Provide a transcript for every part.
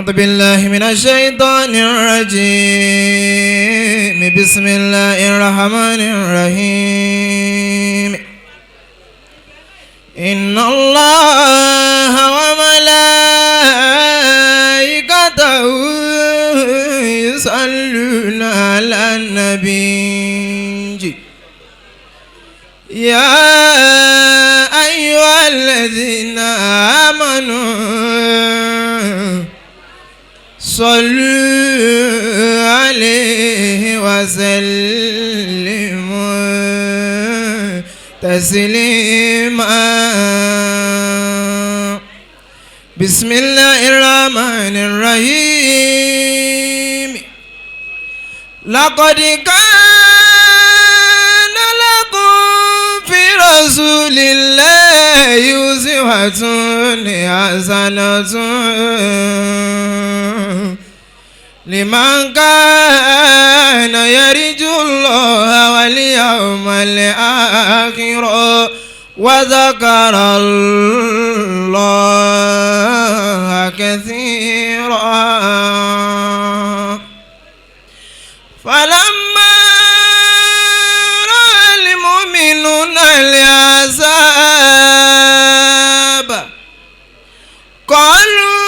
أعوذ بالله من الشيطان الرجيم بسم الله الرحمن الرحيم إن الله وملائكته يصلون على النبي يا أيها الذين آمنوا صلوا عليه وسلموا تسليما بسم الله الرحمن الرحيم لقد كان لكم في رسول الله أسوة حسنة لمن كان يرجو الله واليوم الآخر وذكر الله كثيرا فلما رأى المؤمنون العذاب قالوا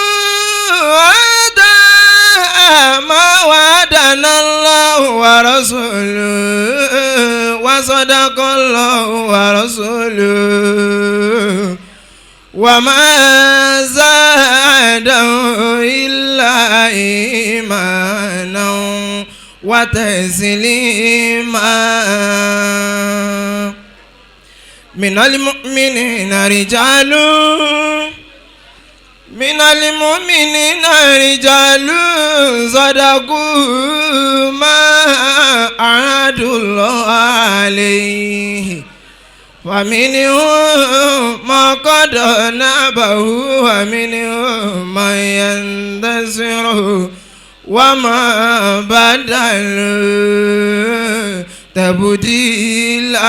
هذا ما وعدنا الله ورسوله وصدق الله ورسوله وما زادوا إلا إيمانا وتسليما من المؤمنين رجال صدقوا ما عاهدوا الله عليه ومنهم ما قضى نحبه ومنهم من ينتظر وما بدلوا تبديلا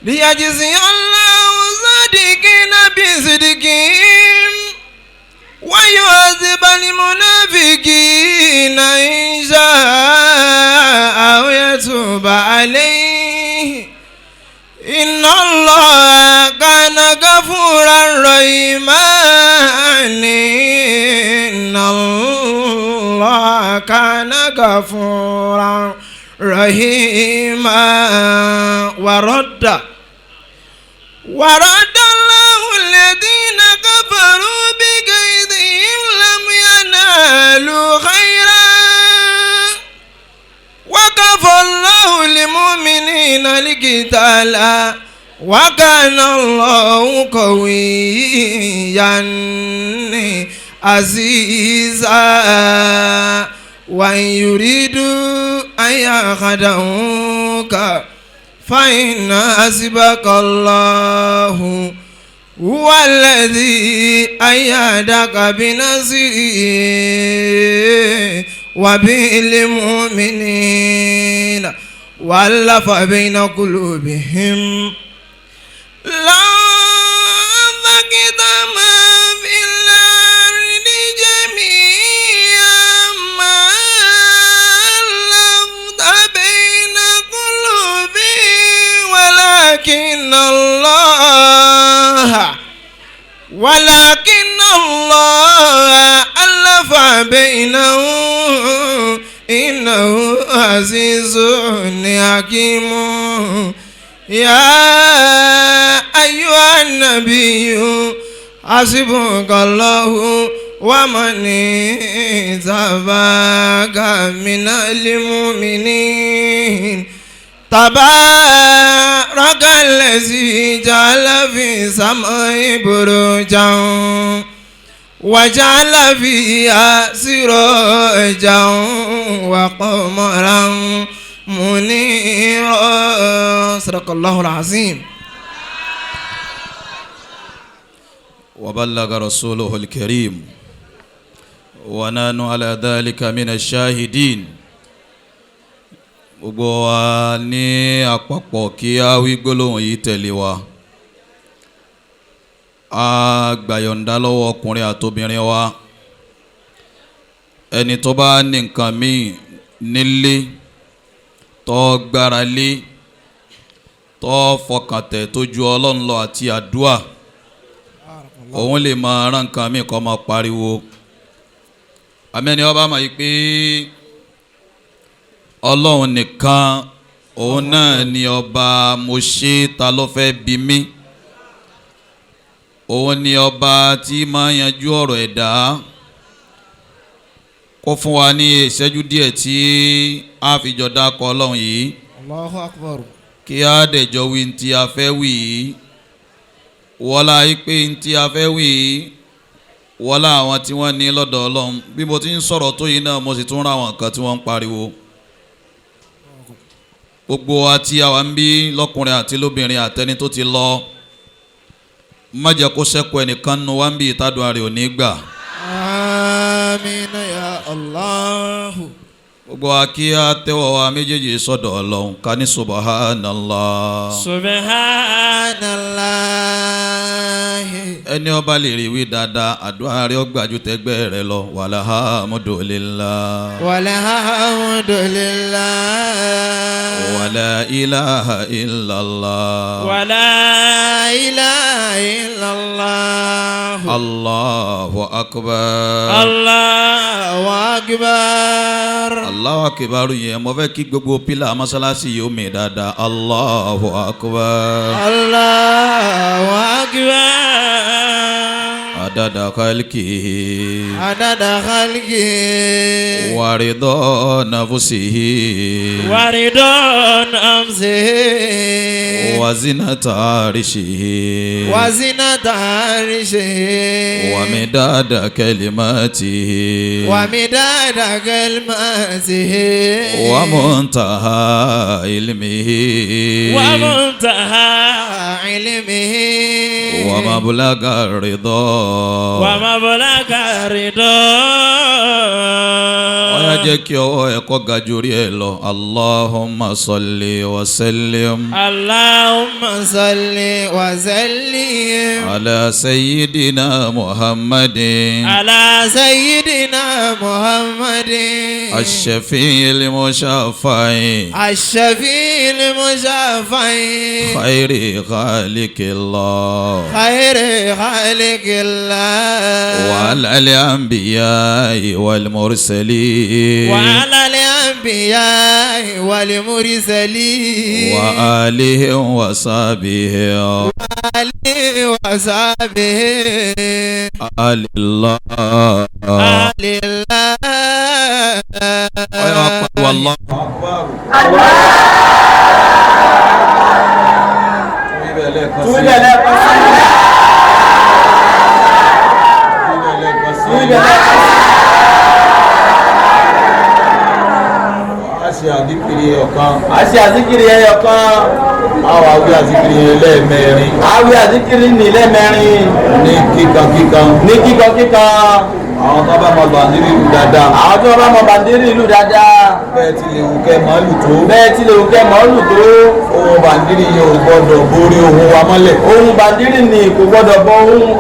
ليجزي الله الصادقين بصدقهم ويعذب المنافقين إن شاء أو يتوب عليه إن الله كان غفورا رحيما إن الله كان غفورا رحيما ورد الله الذين كفروا بكيدهم لم ينالوا خيرا وكفى الله المؤمنين القتال وكان الله قويا عزيزا وإن يريدوا أن يخدعوك فإن حسبك الله هو الذي أيدك بنصره وبالمؤمنين وألف بين قلوبهم لو أنفقت ما في الأرض جميعا ما ألفت بين قلوبهم ولكن الله ألف بينهم إنه عزيز حكيم يا أيها النبي حسبك الله ومن اتبعك من المؤمنين تبارك الذي جعل في السماء بروجا وجعل فيها سراجا وقمرا منيرا صدق الله العظيم وبلغ رسوله الكريم ونحن على ذلك من الشاهدين. Gbogbo wa ní àpapọ̀ kí a wí gbólóhùn yìí tẹ̀lé wa. a gbàyọ̀ǹda lọ́wọ́ ọkùnrin àtobìnrin wa ẹni tó bá ní nǹkan míì nílé tó gbára lé tó fọkàntẹ̀ tó ju Ọlọ́run lọ àti àdúà òun lè máa rán nǹkan míì kó máa pariwo àmẹ́ni ọba máa yí pé Ọlọ́run nìkan òun náà ni ọba mo ṣe ta ló fẹ́ bí mi òun ni ọba tí máa yanjú ọ̀rọ̀ ẹ̀dá kó fún wa ní ìṣẹ́jú díẹ̀ tí a fi jọ dákọ̀ Ọlọ́run yìí Allahu Akbar kí a dẹ̀jọ́ wí ní tí a fẹ́ wí wọ́lá pé ní tí a fẹ́ wí wọ́lá àwọn tí wọ́n ní lọ́dọ̀ Ọlọ́run bí mo ti ń sọ̀rọ̀ tó yìí náà mo sì tún ra àwọn nǹkan tí wọ́n ń pariwo gbogbo àti àwa ń bí lọ́kùnrin àti lóbìnrin àtẹni tó ti lọ má jẹ́ kó ṣẹ́kù ẹnìkan nu wá ń bí ìtàdùn àrè òní gbà. Àmín ya Allah. gbogbo akí àtẹ́wọ́ wa méjèèjì sọ́dọ̀ Ọlọ́run ká ní subhanallah. Subhanallah. ẹni ó bá lè rí wí dáadáa àdúrà rẹ̀ ó gbàjú tẹ́gbẹ́ rẹ̀ lọ walhamdulillah. Walhamdulillah. wala ilaha illallah. Wala ilaha illallah. Allahu akbar. Allahu akbar. Allahu akbar yẹn mo fẹ́ kí gbogbo pílà mọ́sálásí yóò mi dáadáa Allahu akbar. Allahu akbar. adada khalqi. Adada khalqi. waridọ nafsihi. Waridọ nafsihi. wazinata arshihi. Wazinata arshihi. wamidada kalimatihi. Wamidada kalimatihi. wamuntaha ilmihi. Wamuntaha ilmihi. wamablaga ridọ. Wamablaga ridọ. ó yá jẹ́ kí ọwọ́ ẹ kó ga jù orí ẹ lọ Allahumma salli wa sallim. Allahumma salli wa sallim. ala sayyidina Muhammadin. Ala sayyidina Muhammadin. ash-shafi'il mushaffa'i. Ash-shafi'il mushaffa'i. khayri khaliqillah. Khayri khaliqillah. wa ala al-anbiya'i wal mursalin. Wa ala al-anbiya'i wal mursalin. wa alihi wa sahbihi. alihi wa sahbihi. alillah. Alillah. Allahu akbar. Wallahu akbar. Àṣẹ àzíkiri ẹyọkan. Àwa wí àzíkiri lẹ́ẹ̀mẹ́rin. Àwí àzíkiri ní lẹ́ẹ̀mẹ́rin. Ní kíkankíkan. Ní kíkankíkan. Àwọn tó bá mọ bàndírí ìlú dáadáa. Àwọn tó bá mọ bàndírí ìlú dáadáa. Bẹ́ẹ̀ ti lè wù kẹ́ màálù tó. Bẹ́ẹ̀ ti lè wù kẹ́ màálù tó. Ohun bàndírí yìí ò gbọ́dọ̀ borí ohun wa mọ́lẹ̀. Ohun bàndírí ni kò gbọ́dọ̀ bọ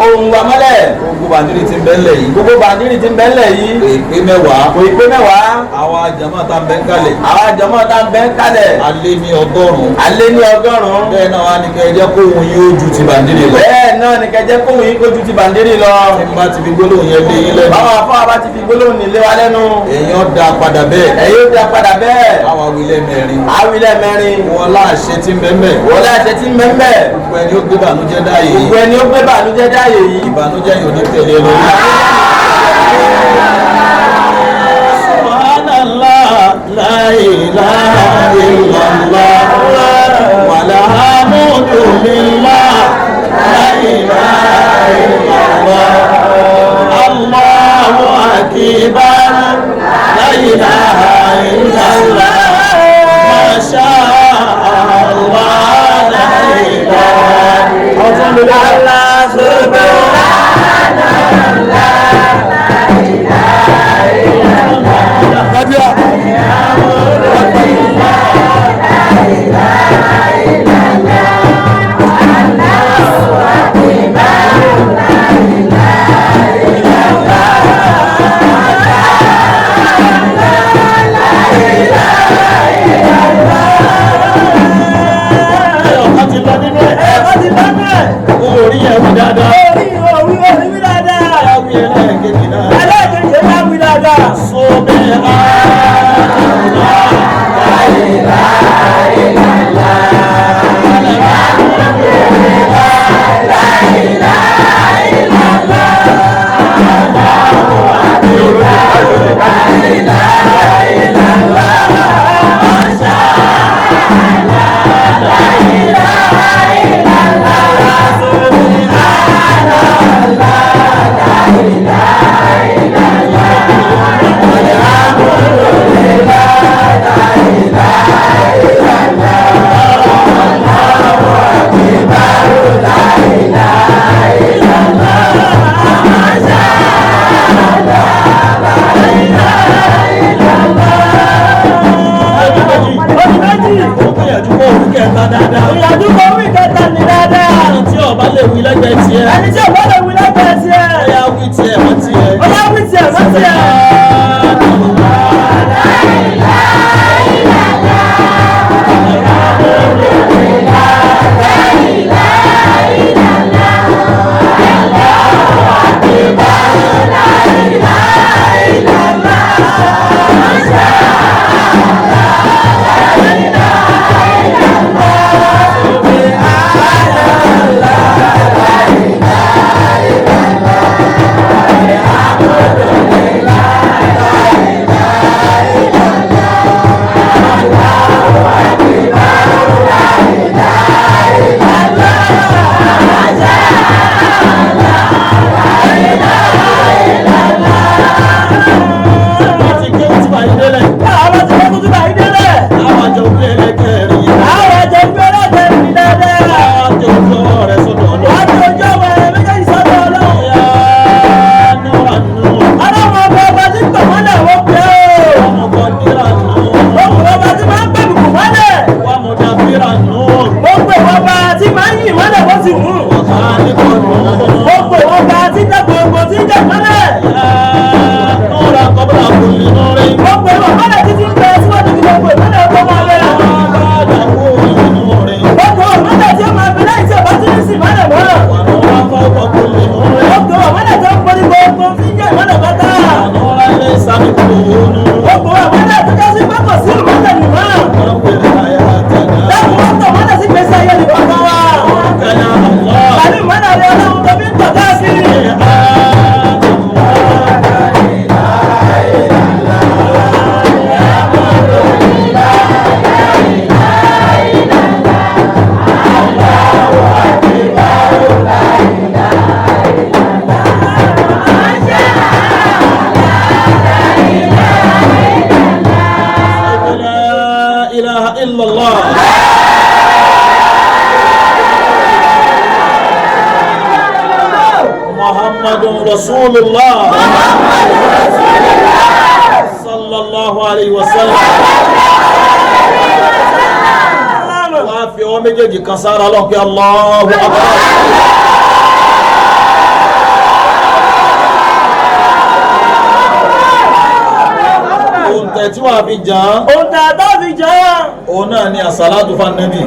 ohun wa mọ́lẹ̀. Gbogbo bàndírí ti ń bẹ́lẹ̀ yìí. Gbogbo bàndírí ti ń bẹ́lẹ̀ yìí. Kò ì pé mẹ́wàá. Kò ì pé mẹ́wàá. Àwa jàmáà tá ń bẹ́ ń kalẹ̀. Àwa jàmáà tá ń bẹ́ ń kalẹ̀. A lé ní 100. A lé ní 100. Bẹ́ẹ̀ náà wá ní kẹ́ jẹ́ kóhun yín ó ju ti bàndírí lọ. Bẹ́ẹ̀ náà ní kẹ́ jẹ́ kóhun yín kó ju ti bàndírí lọ. Tí n bá ti fi gbólóhùn yẹn lé yín lẹ́nu. Báwọn afọ́ àbá ti fi gbólóhùn nílé wa lẹ́nu. Èèyàn dá padà bẹ́ẹ̀. Ẹ̀yin ó dá padà bẹ́ẹ̀. Àwa wí lẹ́ẹ̀mẹ́rin. Àwí lẹ́ẹ̀mẹ́rin. Wọ́n láṣẹ tí ń bẹ́ẹ̀. Wọ́n láṣẹ tí ń bẹ́ẹ̀. Gbogbo ẹni ó gbé bànújẹ́ dáyé yìí. Gbogbo ẹni ó gbé bànújẹ́ dáyé yìí. Ìbànújẹ́ yóò ní tẹ̀lé lórí. Subhanallah, la ilaha illallah, wala hamudu lillah, la ilaha illallah, Allahu akbar, la ilaha illallah, masha Allah, la ilaha illallah, subhanallah. ẹlẹ́ẹ̀kejì náà. ẹlẹ́ẹ̀kejì ó yá wí dáadáa. sóbẹ̀ ìyàjú kò wí kẹta ní dáadáa. ẹni tí ọba lè wí lẹ́gbẹ̀ẹ́ tiẹ̀. ẹni tí ọba lè wí lẹ́gbẹ̀ẹ́ tiẹ̀. ọyá wí tiẹ̀ wọ́n tiẹ̀. ọyá wí tiẹ̀ wọ́n tiẹ̀. Rasulullah sallallahu alayhi wa sallam. wá fi ọwọ́ méjèèjì kan sára lọ pé Allahu Akbar. ohun tẹ̀ tí wàá fi jàn. ohun tẹ̀ tó fi jàn. òun náà ni Assalatu fan Nabi.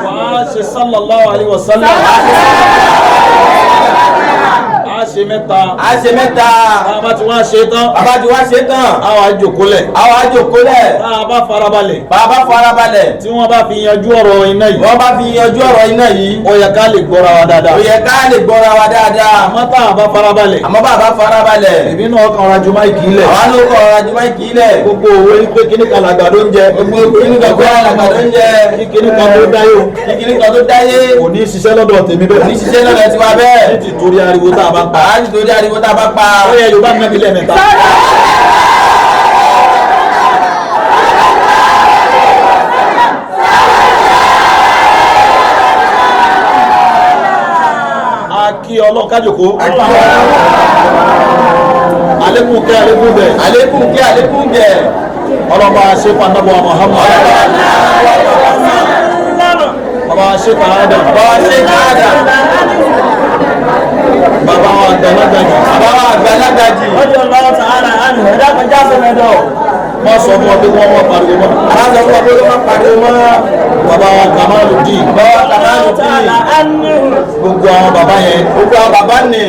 wàá ṣe sallallahu alayhi wa sallam. ṣe mẹ́ta. a ṣe mẹ́ta. bàbá tí wọ́n ṣe tán. bàbá tí wọ́n ṣe tán. àwa jókòólẹ̀. àwa jókòólẹ̀. bàbá farabalẹ̀. bàbá farabalẹ̀. tí wọ́n bá fi yanjú ọ̀rọ̀ iná yìí. wọ́n bá fi yanjú ọ̀rọ̀ iná yìí. ó yẹ ká lè gbọ́ra wa dáadáa. ó yẹ ká lè gbọ́ra wa dáadáa. àmọ́ tá a bá farabalẹ̀. àmọ́ bàbá farabalẹ̀. èmi náà kàn ra ju máìkì ilẹ̀. àwa ló kàn ra ju máìkì ilẹ̀. gbogbo òwe pé kíní kan làgbàdo ń jẹ. gbogbo kíní kan làgbàdo ń jẹ. kíní kan tó dáyé o. kíní kan tó dáyé. kò ní ṣiṣẹ́ lọ́dọ̀ tèmi bẹ́ẹ̀. kò ní ṣiṣẹ́ lọ́dọ̀ tiwa bẹ́ẹ̀. ní ti torí ariwo tá a bá pa. ní ti torí ariwo tá a bá pa. ó yẹ Yorùbá nàbí lẹ́ẹ̀mẹ́ta. kí ọlọ́run kájòkó. alekun kẹ́ alekun bẹ̀. alekun kẹ́ alekun bẹ̀. ọlọ́ba ṣe pàtàkì wa Muhammad. bàbá ṣe kàádà. bàbá ṣe kàádà. bàbá wa àgbàlagbàjì. bàbá wa àgbàlagbàjì. ọjọ́ ọlọ́run tààrà àánú ẹ̀dá kọjá sọ́mẹ́dọ̀. wọ́n sọ fún ọ pé wọ́n mọ̀ pariwo mọ́. àwọn sọ fún ọ pé wọ́n mọ̀ pariwo mọ́. bàbá wa Kamaluddin. Gbogbo àwọn bàbá yẹn. Gbogbo àwọn bàbá ni.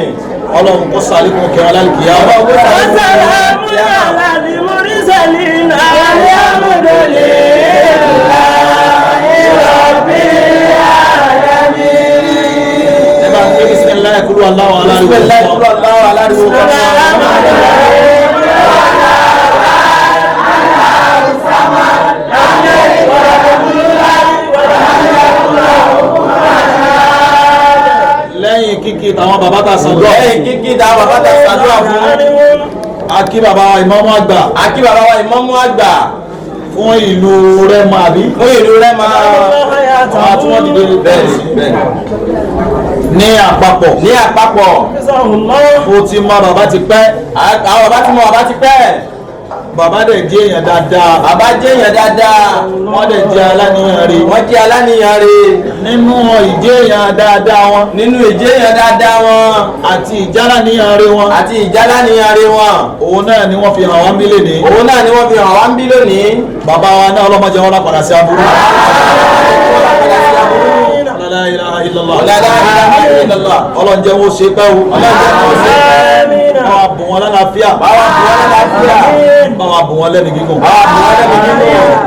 Ọlọ́run kó sàlékún kẹwàá lálùkìyà. Ọlọ́run kó sàlékún Bismillah kulu Allahu ala lẹ́yìn kíkí tàwọn bàbá ta ṣàdúrà. Lẹ́yìn kíkí tàwọn bàbá ta ṣàdúrà fún. Akí bàbá wa ìmámù àgbà. Akí bàbá wa ìmámù àgbà. Fún ìlú Rẹ́mọ àbí? Fún ìlú Rẹ́mọ. Àwọn tí wọ́n dìde bẹ́ẹ̀ ní àpapọ̀. Ní àpapọ̀. Mo ti mọ bàbá ti pẹ́. Àwọn bàbá ti mọ bàbá ti pẹ́. Bàbá dẹ̀ jẹ́ èèyàn dáadáa. Bàbá jẹ́ èèyàn dáadáa. Wọ́n dẹ̀ jẹ́ aláníyàn rí. Wọ́n jẹ́ aláníyàn rí. Nínú ìjẹ́ èèyàn dáadáa wọn. Nínú ìjẹ́ èèyàn dáadáa wọn. Àti ìjáláníyàn rí wọn. Àti ìjáláníyàn rí wọn. Òun náà ni wọ́n fi hàn wá ń bí lónìí. Òun náà ni wọ́n fi hàn wá ń bí lónìí. Bàbá wa náà ọlọ́mọdé wọn lápadà sí aburú. La ilaha illallah. La ilaha illallah. Ọlọ́njẹ́ wo ṣe pẹ́ o. Ọlọ́njẹ́ wo ṣe pẹ́. Báwa bùn wọn lálàáfíà. Báwa bùn wọn lálàáfíà. Báwa bùn wọn lẹ́nu gígùn. Báwa bùn wọn lẹ́nu gígùn.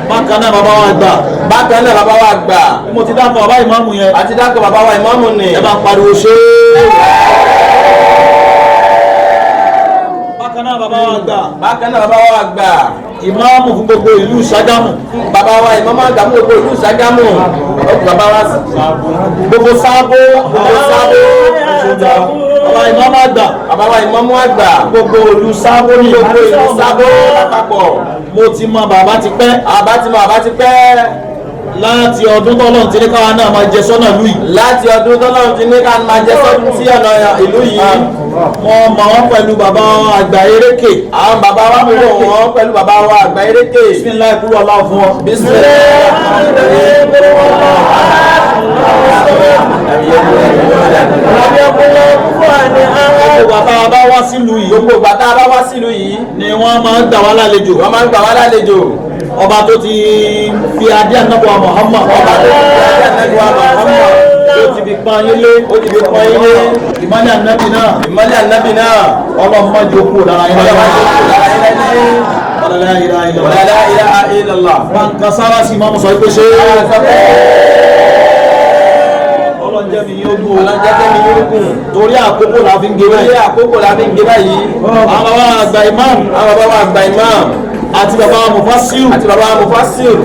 Bákan náà bàbá wa gbà. Bákan náà bàbá wa gbà. Mo ti dákọ̀ bàbá ìmáàmù yẹn. Àti dákọ̀ bàbá wa ìmáàmù ni. Ẹ bá ń pariwo ṣe é. Bákan náà bàbá wa gbà. Bákan náà bàbá wa gbà. Ìmáàmù fún gbogbo ìlú Ṣàgámù. Bàbá wa ìmáàmù àgbà fún gbogbo ìlú Ṣàgámù. Bàbá wa gbogbo sábó. Gbogbo sábó. Bàbá ìmáàmù àgbà. Bàbá wa ìmáàmù àgbà. Gbogbo ìlú sábó ní gbogbo ìlú sábó lápapọ̀. Mo ti mọ bàbá ti pẹ́. Bàbá ti mọ bàbá ti pẹ́. Láti ọdún tọ́lọ́run ti ní káwa náà máa jẹ sọ́nà ìlú yìí. Láti ọdún tọ́lọ́run ti ní ká máa jẹ sọ́nà sí ọ̀nà ìlú yìí. Mo mọ̀ wọ́n pẹ̀lú bàbá àgbà eréke. Àwọn bàbá wa mọ̀ wọ́n pẹ̀lú bàbá wa àgbà eréke. Bismillah kúrò aláwọ̀ fún wọn. Gbogbo bàtà bá wá sílùú yìí. Gbogbo bàtà bá wá sílùú yìí. Ni wọ́n máa ń gbà wá lálejò. Wọ́n máa ń gbà wá lálejò. Ọba tó ti fi adé ànábọ̀ Muhammad. Ọba tó ti fi adé ànábọ̀ Muhammad. Ó ti fi pọ́n yín lé. Ó ti fi pọ́n yín lé. Ìmọ́lẹ̀ ànábì náà. Ìmọ́lẹ̀ ànábì náà. Ọlọ́mọdé okú lára yín. La ilaha illallah. Bàǹkà sára sí máa mú sọ pé ṣe ọlọ́njẹ́ mi yóò gùn. Ọlọ́njẹ́ mi yóò gùn. Torí àkókò la fi ń gé báyìí. Torí àkókò la fi ń gé báyìí. Àwọn bàbá àgbà imam. Àwọn bàbá àgbà imam. Àti bàbá Mufassir. Àti bàbá Mufassir.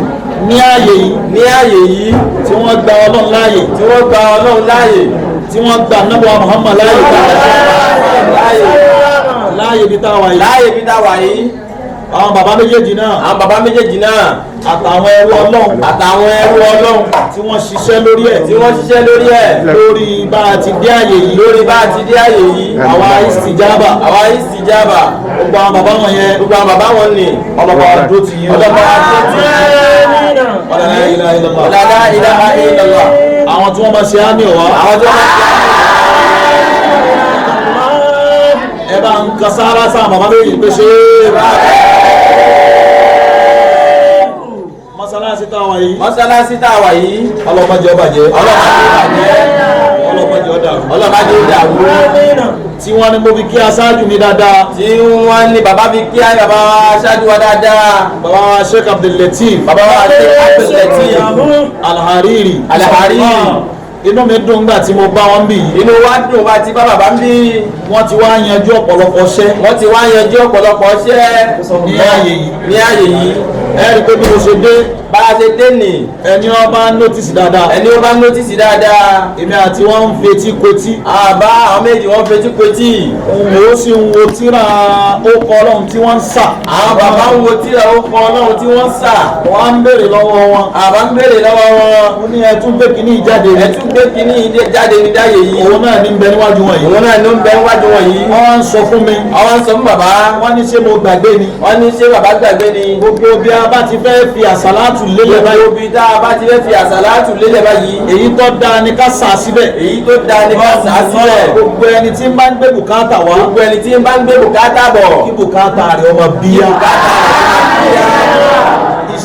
Ní ààyè yìí. Ní ààyè yìí. Tí wọ́n gba Ọlọ́run láàyè. Tí wọ́n gba Ọlọ́run láàyè. Tí wọ́n gba Ànábì Muhammad láàyè. Láàyè bí táwa yìí. Láàyè bí táwa yìí. Àwọn bàbá méjèèjì náà. Àwọn bàbá méjèèjì náà. Àtàwọn ẹrú Ọlọ́run. Àtàwọn ẹrú Ọlọ́run. Tí wọ́n ṣiṣẹ́ lórí ẹ̀. Tí wọ́n ṣiṣẹ́ lórí ẹ̀. Lórí bá a ti dé àyè yìí. Lórí bá a ti dé àyè yìí. Àwa Istijaabat. Àwa Istijaabat. Gbogbo àwọn bàbá wọn yẹn. Gbogbo àwọn bàbá wọn ni. Ọlọ́ba àdó ti yín. Ọlọ́ba àdó ti yín. La ilaha illallah. La ilaha illallah. Àwọn tí wọ́n máa ṣe àmì ọ̀wá. Àwọn tí wọ́n máa ṣe àmì. Ẹ bá ń ka sára sáà bàbá méjì pé ṣe mọ́sálásí táwa yìí. Mọ́sálásí táwa yìí. Ọlọ́mọdé ọba jẹ́. Ọlọ́mọdé ọdà. Ọlọ́mọdé ọdà. Tí wọ́n ní mo fi kí aṣáájú mi dáadáa. Tí wọ́n ní bàbá fi kí bàbá wa aṣáájú wa dáadáa. Bàbá wa Sheikh Abdullahi. Bàbá wa Sheikh Abdullahi. Al-Hariri. Al-Hariri. Inú mi dùn nígbà tí mo bá wọn bí. Inú wa dùn bá ti bá bàbá ń bí. Wọ́n ti wá yanjú ọ̀pọ̀lọpọ̀ iṣẹ́. Wọ́n ti wá yanjú ọ̀pọ̀lọpọ̀ iṣẹ́. Ní ààyè yìí. Ní ààyè yìí. Ẹ rí i pé bí mo ṣe dé. Bá a ṣe dé nì. Ẹni ó bá nọ́tìsì dáadáa. Ẹni ó bá nọ́tìsì dáadáa. Èmi àti wọn ń fetí kotí. Àbá àwọn méjì wọ́n fetí kotí. Òun ó sì ń wo tíra ókọ Ọlọ́run tí wọ́n ń sà. Àwọn bàbá ń wo tíra ókọ Ọlọ́run tí wọ́n ń sà. Wọ́n á ń béèrè lọ́wọ́ wọn. Àbá ń béèrè lọ́wọ́ wọn. Mo ní ẹtún gbé kínní ìjáde. Ẹtún gbé kínní jáde ní dáyé yìí. Òun náà ní ń bẹ níwájú wọn yìí. Òun náà ní ń bẹ níwájú wọn yìí. Wọ́n wá ń sọ fún mi. Wọ́n wá ń sọ fún bàbá. Wọ́n ní ṣé mo gbàgbé ni. Wọ́n ní ṣé bàbá gbàgbé ni. Gbogbo bí a bá ti fẹ́ fi àsàlátù lélẹ̀ báyìí. Gbogbo bí tá a bá ti fẹ́ fi àsàlátù lélẹ̀ báyìí. Èyí tó dáa ni ká sà síbẹ̀. Èyí tó dáa ni ká sà síbẹ̀. Gbogbo ẹni tí ń bá ń gbé bùkátà wá. Gbogbo ẹni tí ń bá ń gbé bùkátà bọ̀. Kí bùkátà rẹ̀ ọmọ bíyà. Bùkátà rẹ̀ ọmọ bíyà.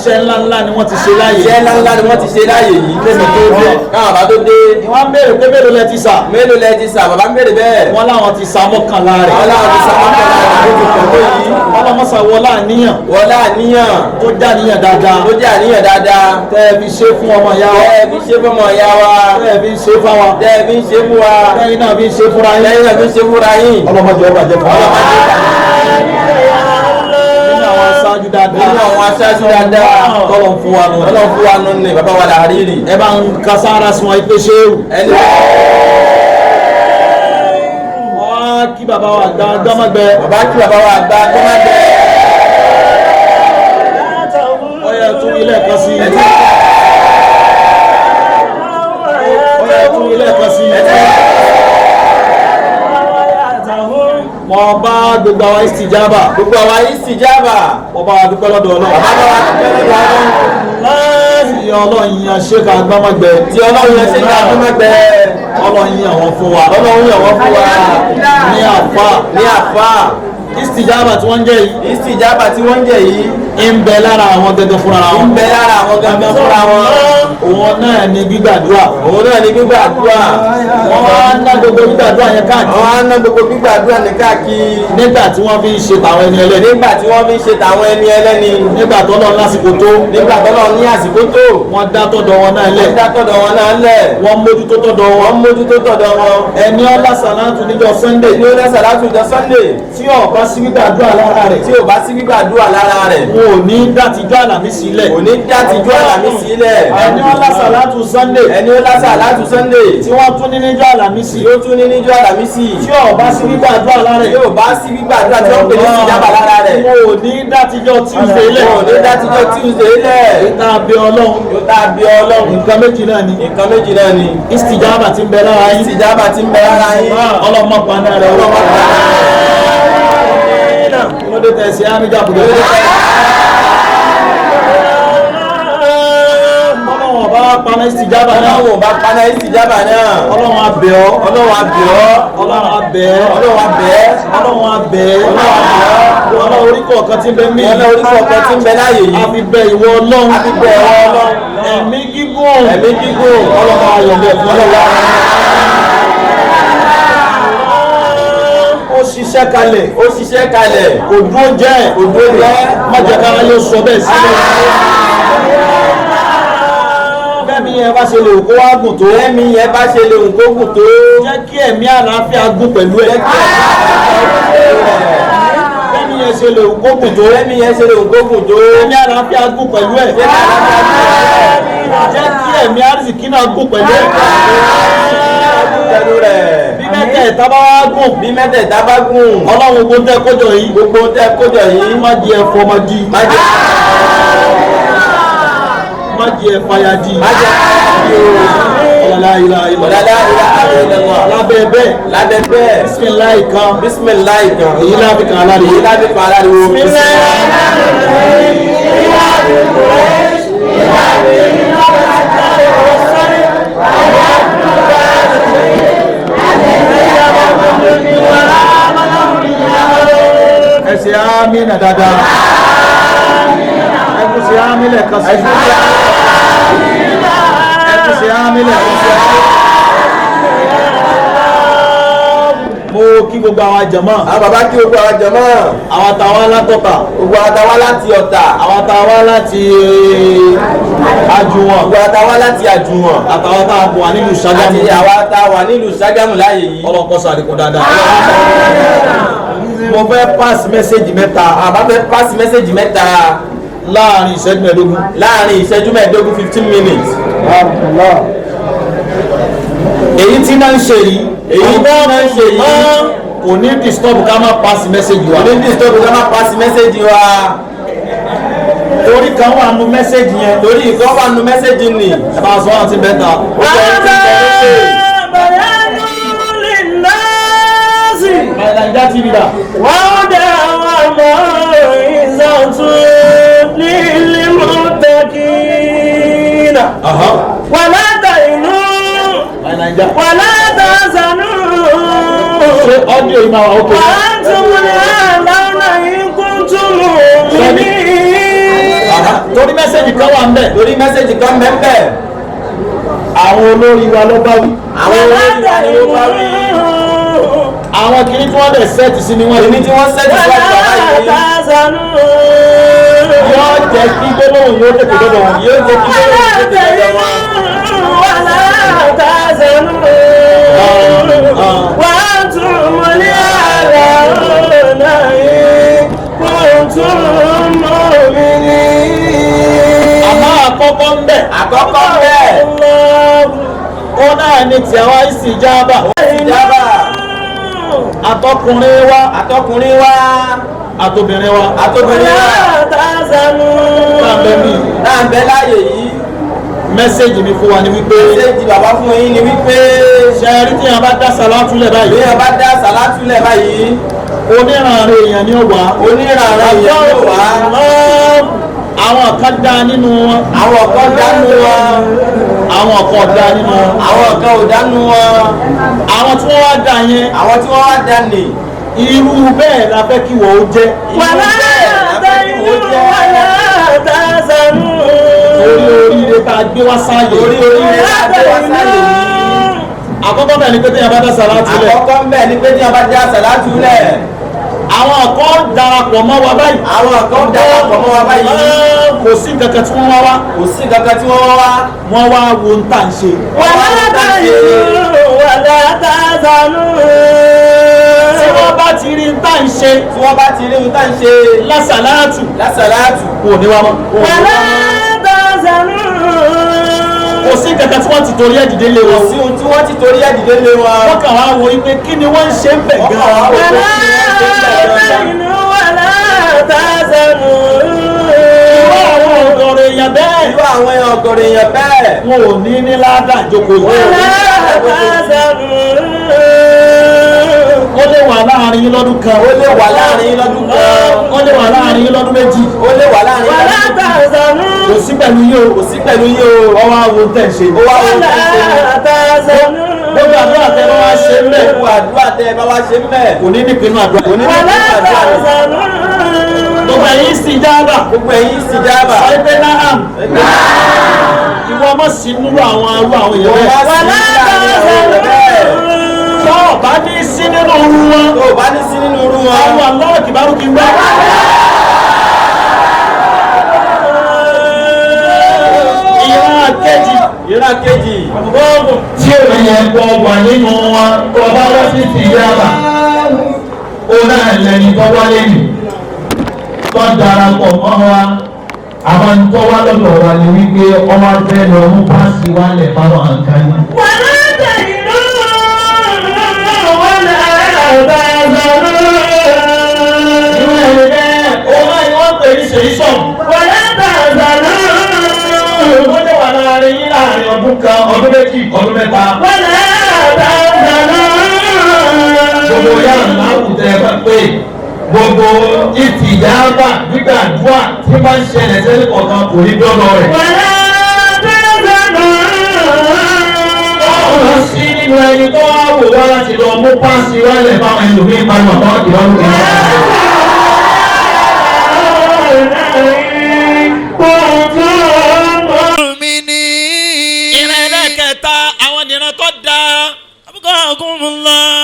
iṣẹ́ ńláńlá ni wọ́n ti ṣe láàyè. iṣẹ́ ńláńlá ni wọ́n ti ṣe láàyè yìí. Lẹ́mi tó dé. káwọn bá tó dé. Ìwọ́n ń béèrè pé mélòó lẹ ti sà. mélòó lẹ ti sà bàbá ń béèrè bẹ́ẹ̀. Wọ́n láwọn ti sa mọ́kànlá rẹ̀. wọ́n láwọn ti sà mọ́kànlá rẹ̀ ló ti pọ̀ tó yìí. Ọlọ́mọsà wọlá àníyàn. wọlá àníyàn. Tó jẹ́ àníyàn dáadáa. tó jẹ́ àníyàn dáadáa. Tẹ́ ẹ fi ṣe fún ọmọ ìyá wa. tẹ́ ẹ fi ṣe fọmọ ìyá wa. Tẹ́ ẹ fi ṣe fáwa. tẹ́ ẹ fi ṣe fún wa. Tẹ́yìn náà fi ṣe fúnra yín. lẹ́yìn náà fi ṣe fúnra yín. Ọlọ́mọdé ọba jẹ fún wa. Nínú àwọn aṣáájú dáadáa. nínú àwọn aṣáájú dáadáa. Tọ́lọ̀ ń fún wa nù. Ọlọ́run fún wa nù ní bàbá wa làárírì. Ẹ bá ń ka sára sí wọn pé ṣé o. ẹni Wọ́n á kí bàbá wa gba Agbonmagbe. bàbá kí bàbá wa gba Agbonmagbe. Ọyẹ tún ilé ẹ̀kan sí. Ọyẹ tún ilé ẹ̀kan sí. Wọ́n bá gbogbo àwọn Istijaabat. gbogbo àwa Istijaabat. Wọ́n bá wa dúpẹ́ lọ́dọ̀ Ọlọ́run. bàbá wa dúpẹ́ lọ́dọ̀ Ọlọ́run. Láàrín Ọlọ́run yan Sheikh Quomordeen tí Ọlọ́run yẹn ṣe ní Agbonmagbe. Ọlọ́run yan wọ́n fún wa. Ọlọ́run yàn wọ́n fún wa. Ní àfà. ní àfà. Istijaabat tí wọ́n ń jẹ́ yìí. Istijaabat tí wọ́n ń jẹ yìí. ń bẹ lára àwọn gẹ́gẹ́ fúnra wọn. ń bẹ lára àwọn gangan fúnra wọn. Òun náà ni gbígbàdúrà. òun náà ni gbígbàdúrà. Wọ́n wá ná gbogbo gbígbàdúrà yẹn káàkiri. wọ́n á ná gbogbo gbígbàdúrà ní káàkiri. Nígbà tí wọ́n fi ń ṣe tàwọn ẹni ẹlẹ́ni. nígbà tí wọ́n fi ń ṣe tàwọn ẹni ẹlẹ́ni. Nígbà tó lọ lásìkò tó. nígbà tó lọ ní àsìkò tó. Wọ́n dá tọ́dọ̀ wọn náà lẹ̀. wọ́n dá tọ̀dọ̀ wọn náà lẹ̀. Wọ́n mójútó tọ́dọ̀ wọn. wọ́n mójútó tọ̀dọ̀ wọn. Ẹni ọlá sàlátù níjọ́ Sunday. ní ó lẹ́ Àsàlátù jọ Sunday. Tí ó bá sí gbígbàdúrà lára rẹ̀. tí ò bá sí gbígbàdúrà lára rẹ̀. Wọn ò ní dátijọ́ Àlàmísì lẹ̀. kò ní dá tijọ́ Àlàmísì lẹ̀. Ẹni ọlá sàlátù Sunday. ẹni ó lẹ́ Àsàlátù Sunday. Tí wọ́n tún ní níjọ́ Àlàmísì. yóò tún ní níjọ́ Àlàmísì. Tí ó bá sí gbígbàdúrà lára rẹ̀. yóò bá sí gbígbàdúrà tí wọ́n pè ní Istijaabat lára rẹ̀. Wọn ò ní dátijọ́ Tuesday lẹ̀. wọn ò ní dá tijọ́ Tuesday lẹ̀. Ìta abẹ́ Ọlọ́run. yóò tá a bí Ọlọ́run. Nǹkan méjì náà ni. nǹkan méjì náà ni. Istijaabat tí ń bẹ lára yín. Istijaabat tí ń bẹ lára yín. Ọlọ́mọ paná rẹ̀ ọlọ́mọ paná rẹ̀. Kí ló dé tẹ̀sí ámíjà bùdó? Ọlọ́run ọba paná Istijaabat náà. Ọlọ́run bá paná Istijaabat náà. Ọlọ́run abẹ́ ọ́. Ọlọ́run abẹ́ ọ́. Ọlọ́run abẹ́ ọ́. Ọlọ́run abẹ́ ọ́. Ọlọ́run abẹ́ ọ́. Ọlọ́run Ọlọ́run orí kọ̀ọ̀kan tí ń bẹ mí. Ọlọ́run orí kọ̀ọ̀kan tí ń bẹ láàyè yìí. A fi bẹ ìwọ Ọlọ́run. A fi bẹ ìwọ Ọlọ́run. Ẹ̀mí gígùn. ẹ̀mí gígùn. Ọlọ́run ayọ̀lẹ̀ fún Ọlọ́run. Ó ṣiṣẹ́ kalẹ̀. ó ṣiṣẹ́ kalẹ̀. Kò dúró jẹ́. Kò dúró jẹ́. Má jẹ́ kára yóò sọ bẹ́ẹ̀ sí. Bẹ́ẹ̀ni yẹn bá ṣe lè kó wá gùn tó. lẹ́mi yẹn bá ṣe lè hùn kó gùn tó. Jẹ́ kí ẹ̀mí àlàáfíà gùn pẹ̀lú ẹ̀. Bẹ́ẹ̀ni yẹn ṣe lè kó gùn tó. lẹ́mi yẹn ṣe lè hùn kó gùn tó. Ẹ̀mí àlàáfíà gùn pẹ̀lú ẹ̀. Jẹ́ kí ẹ̀mí àrísìkí náà gùn pẹ̀lú ẹ̀. pẹ̀lú rẹ̀. Bí mẹ́tẹ̀ẹ̀ta bá wá gùn. bí mẹ́tẹ̀ẹ̀ta bá gùn. Ọlọ́run gbogbo tẹ́ kójọ yìí. gbogbo tẹ́ kójọ yìí. Má di ẹ̀fọ́ má di. má jẹ́ Má di ẹ̀fàyà di. má jẹ́ Ọ̀làlá ìlà ìlà. ọ̀dàdá ìlà àlùlẹ̀wà. Lábẹ́ bẹ́ẹ̀. lábẹ́ bẹ́ẹ̀. Bismillahi kan. Bismillahi kan. Èyí láfi kan aláriwo. èyí láti kan aláriwo. Ẹ ṣe àmín dáadáa. Ẹ tún ṣe àmín lẹ́ẹ̀kan sí. Ẹ tún ṣe àmín lẹ́ẹ̀kan sí. Mo kí gbogbo àwọn jàmá. àwọn bàbá kí gbogbo àwọn jàmá. Àwọn táwa látọ̀tà. gbogbo àtàwá láti Ọ̀tà. Àwọn táwa láti Àjùwọ̀n. gbogbo àtàwá láti Àjùwọ̀n. Àtàwọn táwa wà nílùú Ṣàgámù. àti àwa tá a wà nílùú Ṣàgámù láàyè yìí. Ọlọ́pọ̀ sàdékùn dáadáa. Mo fẹ́ pass mẹ́sẹ̀gì mẹ́ta. àbá fẹ́ pass mẹ́sẹ̀gì mẹ́ta Láàrin ìṣẹ́jú mẹ́ẹ̀ẹ́dógún. láàrin ìṣẹ́jú mẹ́ẹ̀ẹ́dógún 15 minutes. Èyí tí náà ń ṣe yìí. èyí tó máa ń ṣe yìí. Kò ní disturb ká má pass mẹ́sẹ̀gì wa. ní disturb ká má pass mẹ́sẹ̀gì wa. Torí kan wà nù mẹ́sẹ̀gì yẹn. torí ìkọ́ wà nù mẹ́sẹ̀gì nì. Ẹ bá sọ àti bẹ́ta. ó jẹ́ ẹni tí ń bẹ lókè. Naija TV da. Naija. Ṣé ọ́díò yìí máa wà ókè? torí mẹ́sẹ̀jì kan wà ń bẹ̀. torí mẹ́sẹ̀jì kan bẹ́ẹ̀. àwọn olórí wa ló bá wí. àwọn olórí wa ló bá wí. àwọn kìíní tí wọ́n bẹ̀ sẹ́ẹ̀tì sí ni wọ́n. èmi tí wọ́n sẹ́ẹ̀tì sí ọjọ́ báyìí. yóò jẹ́ kí gbólóhùn yóò tètè dọ́dọ̀ wọn. yóò jẹ́ kí gbólóhùn yóò tètè dọ́dọ̀ wọn. àkọ́kọ́ ń bẹ̀. ó náà ní ti àwọn ìsìjábà. àtọkùnrin wa àtobìnrin wa. láàbẹ̀ láàyè yìí. mẹ́sẹ̀jì mi fún wa ni wípé. mẹ́sẹ̀jì bàbá fún yín ni wípé. ṣẹ́ẹ́rí tí yẹn bá dá sàlátù lẹ̀ báyìí. bí yẹn bá dá sàlátù lẹ̀ báyìí. oníranre èèyàn ni ó wà. àwọn kan dá nínú wọn. àwọn kan dá nínú wọn. àwọn kan dá nínú wọn. àwọn kan ò dá nínú wọn. àwọn tí wọ́n wá dá yẹn. àwọn tí wọ́n wá dá nì. irú bẹ́ẹ̀ la fẹ́ kí wọ́n ó jẹ́. wàlá torí oríire tá a gbé wá sáyé. àkọ́kọ́ bẹ́ẹ̀ ni pé tí yẹn bá dá sàlátù lẹ̀. àwọn kan darapọ̀ mọ́ wa báyìí. kò sí kankan tí wọ́n wá wá. wọ́n wá wo ń tà ń ṣe. wàlá tazanu. tí wọ́n bá ti rí ń tà ń ṣe. lásàlátù. kò ní wá mọ́. wàlá tazanu. kò sí kankan tí wọ́n ti torí ẹ̀ dìde lé wọn. wọ́n kàn wá wo pé kí ni wọ́n ń ṣe ń bẹ̀ gan-an. wàlá tazanu wàlá tazanu. irú àwọn ọ̀gọ̀rọ̀ èèyàn bẹ́ẹ̀. wọn ò ní ní ládàá ìjókòó yìí. wàlá tazanu. ó lè wà láàrin yín lọ́dún kan. ó lè wà láàrin yín lọ́dún méjì. wàlá tazanu. kò sí pẹ̀lú yín o. ọwọ́ àwọn tẹ̀ ṣe. wàlá tazanu. gbogbo àdúrà tẹ bá wá ṣe ń bẹ̀. kò ní nípinnu àdúrà. wàlá tazanu. gbogbo ẹ̀yin ìsìjábà. sọ pé náà. ìwọ ọmọ sí nínú àwọn èèyàn bẹ́ẹ̀. wàlá tazanu. tó o bá ní sí nínú irú wọn. àwọn aláwọ̀ kìbárù kí n gbá. ìran kejì. tí o yẹ kó wà nínú wọn tó bá wá sí ìsìjábà. ó náà lẹ́ni tó wálé nì. tó darapọ̀ mọ́ wa. àwọn tó wá lọ́dọ̀ wa ni wípé ọmọ abẹ́ lọ mú páàsì wálẹ̀ fáwọn nǹkan yìí. wàlá tazanu. wàlá tazanu. ìwé ẹ̀rẹ́ bẹ́ẹ̀ òun náà ni wọ́n pè ní ṣèyíṣọ́. wàlá tazanu. ó lè wà láàrin yín láàrin ọdún kan ọdún méjì ọdún mẹ́ta. wàlá tazanu. gbogbo yàrá láwùjọ ẹ bá pé gbogbo ìtìjábà gbígbàdúrà tí bá ń ṣẹlẹ̀ sẹ́lẹ̀ kọ̀ọ̀kan kò ní dọ́dọ̀ rẹ̀. wàlá tazanu. ọ̀rọ̀ sí nínú ẹni tó wá wò wá láti lọ mú páàsì wálẹ̀ fáwọn ẹlòmíín bá wà lọ́wọ́ ìrọ̀rùn kan. ìrẹ̀lẹ̀ kẹta àwọn ìran tó dáa.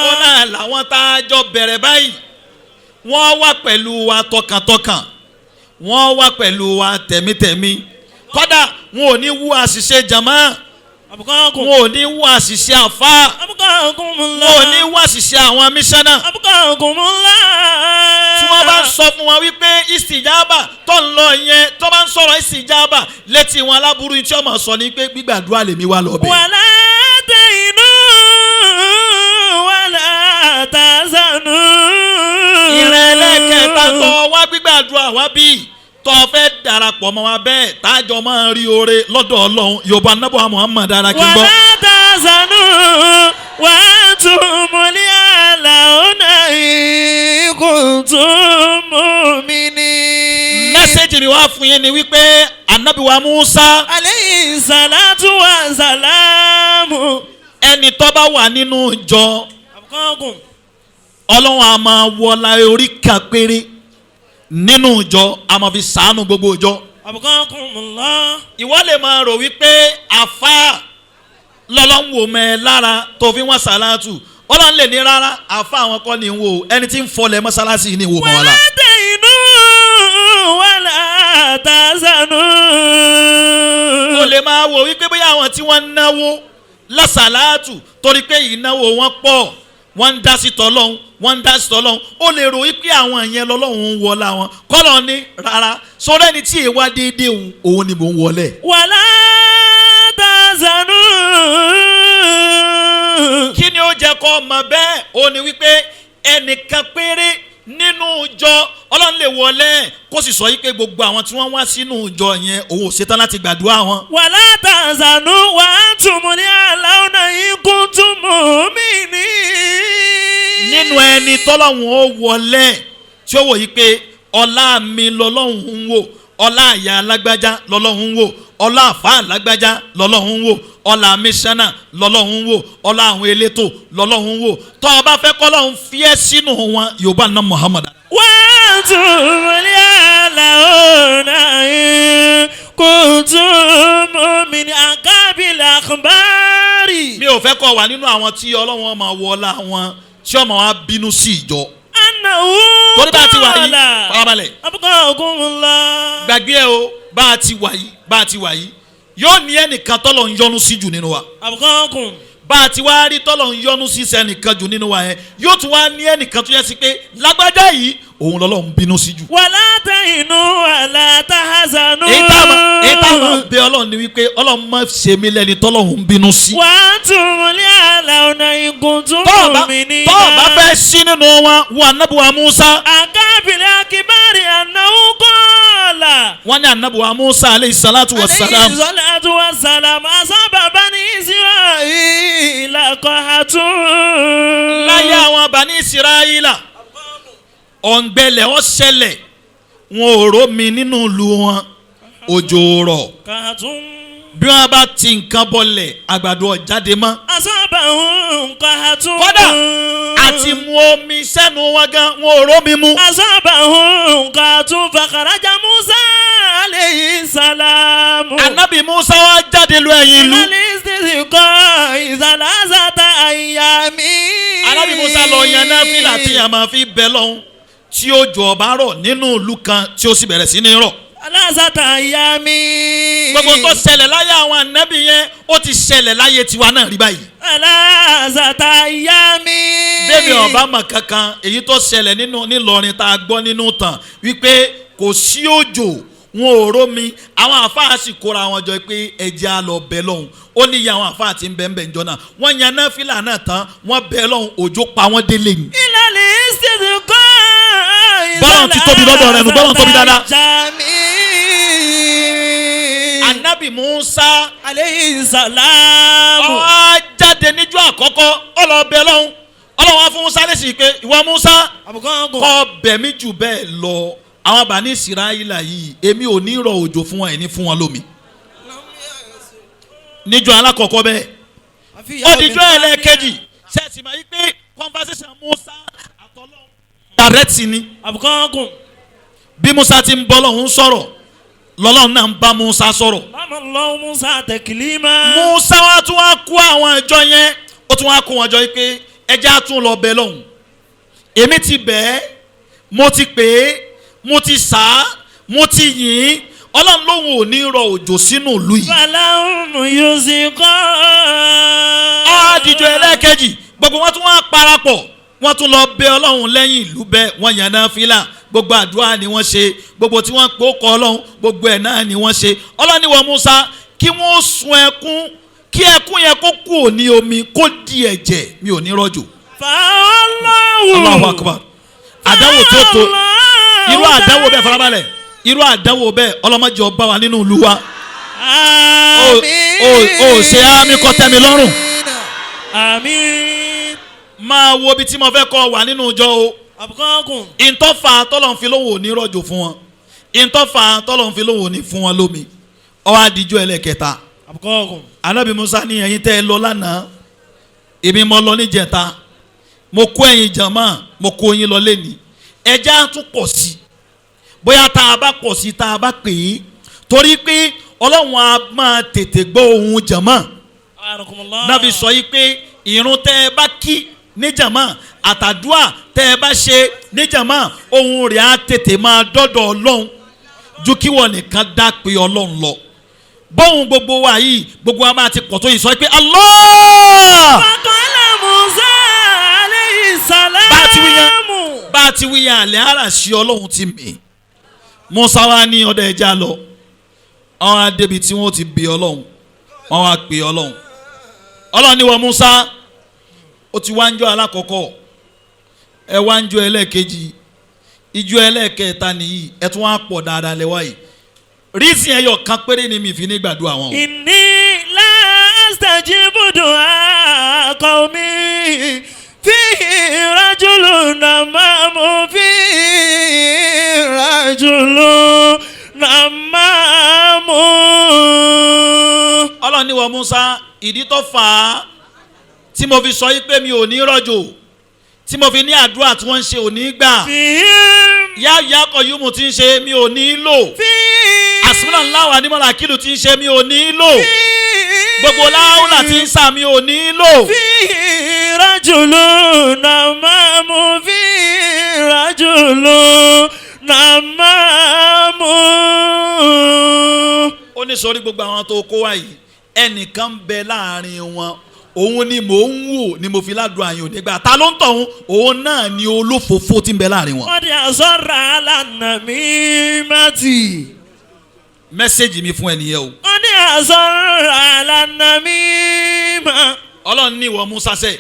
ó náà làwọn tá a jọ bẹ̀rẹ̀ báyìí. wọ́n wá pẹ̀lú wa tọkàntọkàn. wọ́n wá pẹ̀lú wa tẹ̀mítẹ̀mí. kódà wọn ò ní wú àṣìṣe jàmá. wọn ò ní wú àṣìṣe àfa. wọn ò ní wú àṣìṣe àwọn mísánná. tí wọ́n bá ń sọ fún wa wípé ìsìjábà tó ń lọ yẹn tó bá ń sọ̀rọ̀ ìsìjábà létí wọn aláburú tí wọ́n máa sọ ní pé gbígbàdúrà lèmi wá lọ bẹ́ẹ̀. wàlá tẹ̀yìnú wàlá tazanu. ìrẹ̀lẹ̀ kẹta tó wá gbígbàdúrà wá bí tó fẹ́ darapọ̀ mọ́ wa bẹ́ẹ̀ tájọ máa rí oore lọ́dọ̀ Ọlọ́run yorùbá nábọ̀ Muhammad dára kí n gbọ́. wàlá tazanu wà á tún múlẹ̀ àlàónà kuntum mu'minin. mẹ́sẹ̀jì mi wá fún yín ni wípé anabi wa Musa. alayhi salatu wa salamu. ẹni tó bá wà nínú ìjọ Ọlọ́run a máa wọlá orí kan péré nínú ìjọ a máa fi ṣàánú gbogbo ìjọ. Agbonmagbe. ìwọ lè máa rò wípé àfa lọ́lọ́run wò mẹ́ lára tó fi wọ́n sàlátù ọlọ́run lè ní rárá àfa àwọn kọ́ ni wò ẹni tí ń fọlẹ̀ mọ́sálásí ni wò mọ́ ọ́lá. Wala tahinu wala tahzanu. o lè máa wò wípé bóyá àwọn tí wọ́n ń náwó lọ́sàlátù torí pé ìnáwó wọn pọ̀ wọ́n ń dá sí tọ́lọ́hún wọ́n ń dá sí tọ́lọ́hún o lè rò wípé àwọn ìyẹn lọ́lọ́hún ń wọlá wọn kọ́lọ́ ní rárá sọ́dọ̀ ẹni tí èèwà déédéé òun ni mò ń wọlé. Wala tahzanu. kí ni ó jẹ́ kó mọ̀ bẹ́ẹ̀ ó ní wípé ẹnìkan péré nínú ìjọ ọlọ́run lè wọlé kó sì sọ yìí pé gbogbo àwọn tí wọ́n wá sínú ìjọ yẹn òun ò ṣetán láti gbàdúrà wọn. Wala tahzanu wa antumul a'launa in kuntum mu'minin. nínú ẹni tọ́lọ́hún ó wọlé tí ó wò yìí pé ọlá mi lọ́lọ́hún ń wò ọlá àyà alágbájá lọ́lọ́hún ń wò ọlá àfa alágbájá lọ́lọ́hún ń wò ọlá mísánà lọ́lọ́hún ń wò ọlá àwọn elétò lọ́lọ́hún ń wò tọ́ ọ bá fẹ́ kọ́lọ́hún fi ẹ́ sínú wọn yorùbá ná Muhammad. Wa antumul a'launa in kuntum mu'minin akabil akhbari. mi ò fẹ́ kọ́ wà nínú àwọn tí ọlọ́wọ́n máa wọlá wọn tí ọmọ wa bínú sí ìjọ. torí bá a ti wà yìí farabalẹ̀ Agbonmagbe. gbàgbé ẹ o bá a ti wà yìí yóò ní ẹnìkan tọ́lọ̀ ń yọ́nú sí jù nínú wa. Agbonmagbe. bá a ti wá rí tọ́lọ̀ ń yọ́nú sí sẹ́nìkan jù nínú wa yẹn yóò tún wá ní ẹnìkan tó yẹ sí pé lágbájá yìí òun lọ́lọ́ ń bínú sí jù. Wala tahinu wala tahzanu. èyí tá a máa bẹ ọlọ́run ni wípé ọlọ́run máa ṣe mí lẹ́ni tọ́lọ̀ ń bínú sí. Wa antumul a'launa in kuntum mu'minin. tọ́ọ̀ bá fẹ́ sí nínú wọn wọ anábùwà Musa. akabil akibari annahu qala. wọ́n ní anábùwà Musa aleyhi salatu wa salam. Assalatu wassalam asaba bani Israila qahatun. láyé àwọn bani Israila ọ̀ngbẹ́lẹ̀ ọ̀ṣẹlẹ̀ wọn ò rómi nínú ìlú wọn òjò rọ̀ Qahatun. bí wọ́n bá ti nǹkan bọlẹ̀ àgbàdo ọ̀jáde mọ́. Asabahum qahatun. kódà àti mu omi sẹ́nu wọn gan wọn ò rómi mu. Asabahum qahatun fakharaja Musa alayhi salam. anabi Musa wá jáde lu ẹ̀yìn ìlú. Al-Istijaabat salasata ayyami. anabi Musa lọ yan náfìlà tí a máa fi bẹ lọ́hún tí òjò ọba rọ̀ nínú ìlú kan tí ó sì bẹ̀rẹ̀ sí ní rọ̀. Salasata ayyami. gbogbo tó ṣẹlẹ̀ láyé àwọn anabi yẹn ó ti ṣẹlẹ̀ láyé tiwa náà rí báyìí. Salasata ayyami. bébí ọ̀bámà kankan èyí tó ṣẹlẹ̀ nínú nílọrin tá a gbọ́ nínú tàn wípé kò sí òjò wọn ò rómi àwọn àfáà sì kóra wọn jọ pé ẹjẹ́ á lọ bẹ lọ́hùn ó ní iye àwọn àfáà tí ń bẹ ń bẹ ń jọ náà wọ́n yan náfìlà náà tán wọ́n bẹ lọ́hùn òjò pa wọ́n délé ni. Al-Istijaabat. bọ́lá ti tóbi lọ́dọ̀ rẹ̀ nù bọ́lá tóbi dáadáa. anabi Musa alayhi salam. ó wá jáde níjọ́ àkọ́kọ́ ó lọ bẹ lọ́hùn ọlọ́run wá fún Musa lẹ́sìn pé ìwọ Musa Agbonmagbe. kọ́ bẹ̀mí jù bẹ́ẹ̀ lọ àwọn Bani Israila yìí èmi ò ní rọ òjò fún wọn ẹ̀ ní fún wọn lómi. níjọ́ alákọ̀ọ́kọ́ bẹ́ẹ̀ ó dijọ́ ẹlẹ́ẹ̀kejì ṣẹ́ẹ̀sì máa yí pé conversation Musa àtọ́lọ́hún direct ni. Agbonmagbe. bí Musa ti ń bọ́ lọ́hún sọ̀rọ̀ lọ́lọ́hún náà ń bá Musa sọ̀rọ̀. Allahu Musa taklima. Musa wa tún wá kó àwọn ìjọ yẹn ó tún wá kó wọn jọ yìí pé ẹjẹ́ á tún lọ bẹ lọ́hún èmi ti bẹ̀ ẹ́ mo ti pè é mo ti sà á mo ti yìn ín ọlọ́run lóhùn ò ní rọ òjò sínú ìlú yìí. Falahum yusiqa. àdìjọ ẹlẹ́ẹ̀kejì gbogbo wọn tún wá parapọ̀ wọ́n tún lọ bẹ ọlọ́run lẹ́yìn ìlú bẹ́ẹ̀ wọ́n yàn náfìlà gbogbo àdúrà ni wọ́n ṣe gbogbo tí wọ́n pò kọ́ ọlọ́run gbogbo ẹ̀ náà ni wọ́n ṣe ọlọ́run ní wọ́n Musa kí wọ́n sun ẹkún kí ẹkún yẹn kó kú òní omi kó di ẹ̀jẹ̀ mi ò ní rọ̀jò. Allahu Akbar àdánwò tó tó irú àdánwò bẹ́ẹ̀ farabalẹ̀ irú àdánwò bẹ́ẹ̀ ọlọ́mọdé ọba wa nínú ìlú wa. o ṣe àmì kọ́ tẹ́mi lọ́rùn. Àmín. máa wo ibi tí mo fẹ́ kọ́ wà nínú ìjọ o. Agbonmagbe. ìtọ́fà tọ́lọ̀ ń fi lówó òní rọ̀jò fún wọn ìtọ́fà tọ́lọ̀ ń fi lówó òní fún wọn lómi ọwọ́ àdìjọ́ ẹlẹ́kẹta. Agbonmagbe. Ànábì Musa ní ẹ̀yin tẹ́ ẹ lọ lánàá èmi mo lọ níjẹta mo kó ẹ̀yin jàmá mo kó yín lọ lẹ́ni ẹja tún pọ̀ sí bóyá tá a bá pọ̀ sí tá a bá pè é torí pé ọlọ́run á máa tètè gbọ́ ohùn jàmá náà fi sọ yìí pé ìrun tẹ́ ẹ bá kí ní jàmá àtàdúà tẹ́ ẹ bá ṣe ní jàmá ohùn rẹ̀ á tètè máa dọ́dọ̀ ọlọ́run ju kí wọ́n nìkan dá pé ọlọ́run lọ bóun gbogbo wa yìí gbogbo wa máa ti pọ̀ tó yìí sọ pé Allah. Faqala Musa alayhi salam. bá a ti wíyàn àlẹ́ ara sí ọlọ́run ti mì Musa wa ní ọdẹ ẹja lọ àwọn adébi tí wọ́n ti bí ọlọ́run wọ́n wá pè ọlọ́run ní wọ́n Musa ó ti wá ń jọ alákọ̀ọ́kọ́ ẹ wá ń jọ ẹlẹ́ẹ̀kejì ìjọ ẹlẹ́ẹ̀kẹta nìyí ẹ tún wá pọ̀ dáadáa lẹ́wọ́ yìí rísì ẹyọ kan péré ni mi fi ní gbàdúrà wọn. Inni la astajibu du'a qawmi fihi rajulun namamu fihi rajulun namamu. ọlọ́run ní wọ́n Musa ìdí tó fà á tí mo fi sọ yí pé mi ò ní rọ̀jò tí mo fi ní àdúrà tí wọ́n ń ṣe ò ní gbà yá kọ̀yúmù tí ń ṣe mi ò ní lò àsìmọ́lá ńlá wà ní mọ́lá kílù tí ń ṣe mi ò ní lò gbogbo láwùlà tí ń sà mi ò ní lò. rajulun namamu fi rajulun namamu. ó ní sọrí gbogbo àwọn tó kó wá yìí ẹnìkan bẹ láàrin wọn òun ni mò ń wò ni mo fi ládùn àyàn nígbà ta ló ń tọ̀hún òun náà ni olófòfó tí ń bẹ láàrin wọn. wọ́n di àsọ̀rọ̀ alánàmímátì. mẹ́sẹ̀gì mi fún ẹnìyẹn o. wọ́n di àsọ̀rọ̀ alánàmímá. ọlọ́run ní ìwọ Musa sẹ́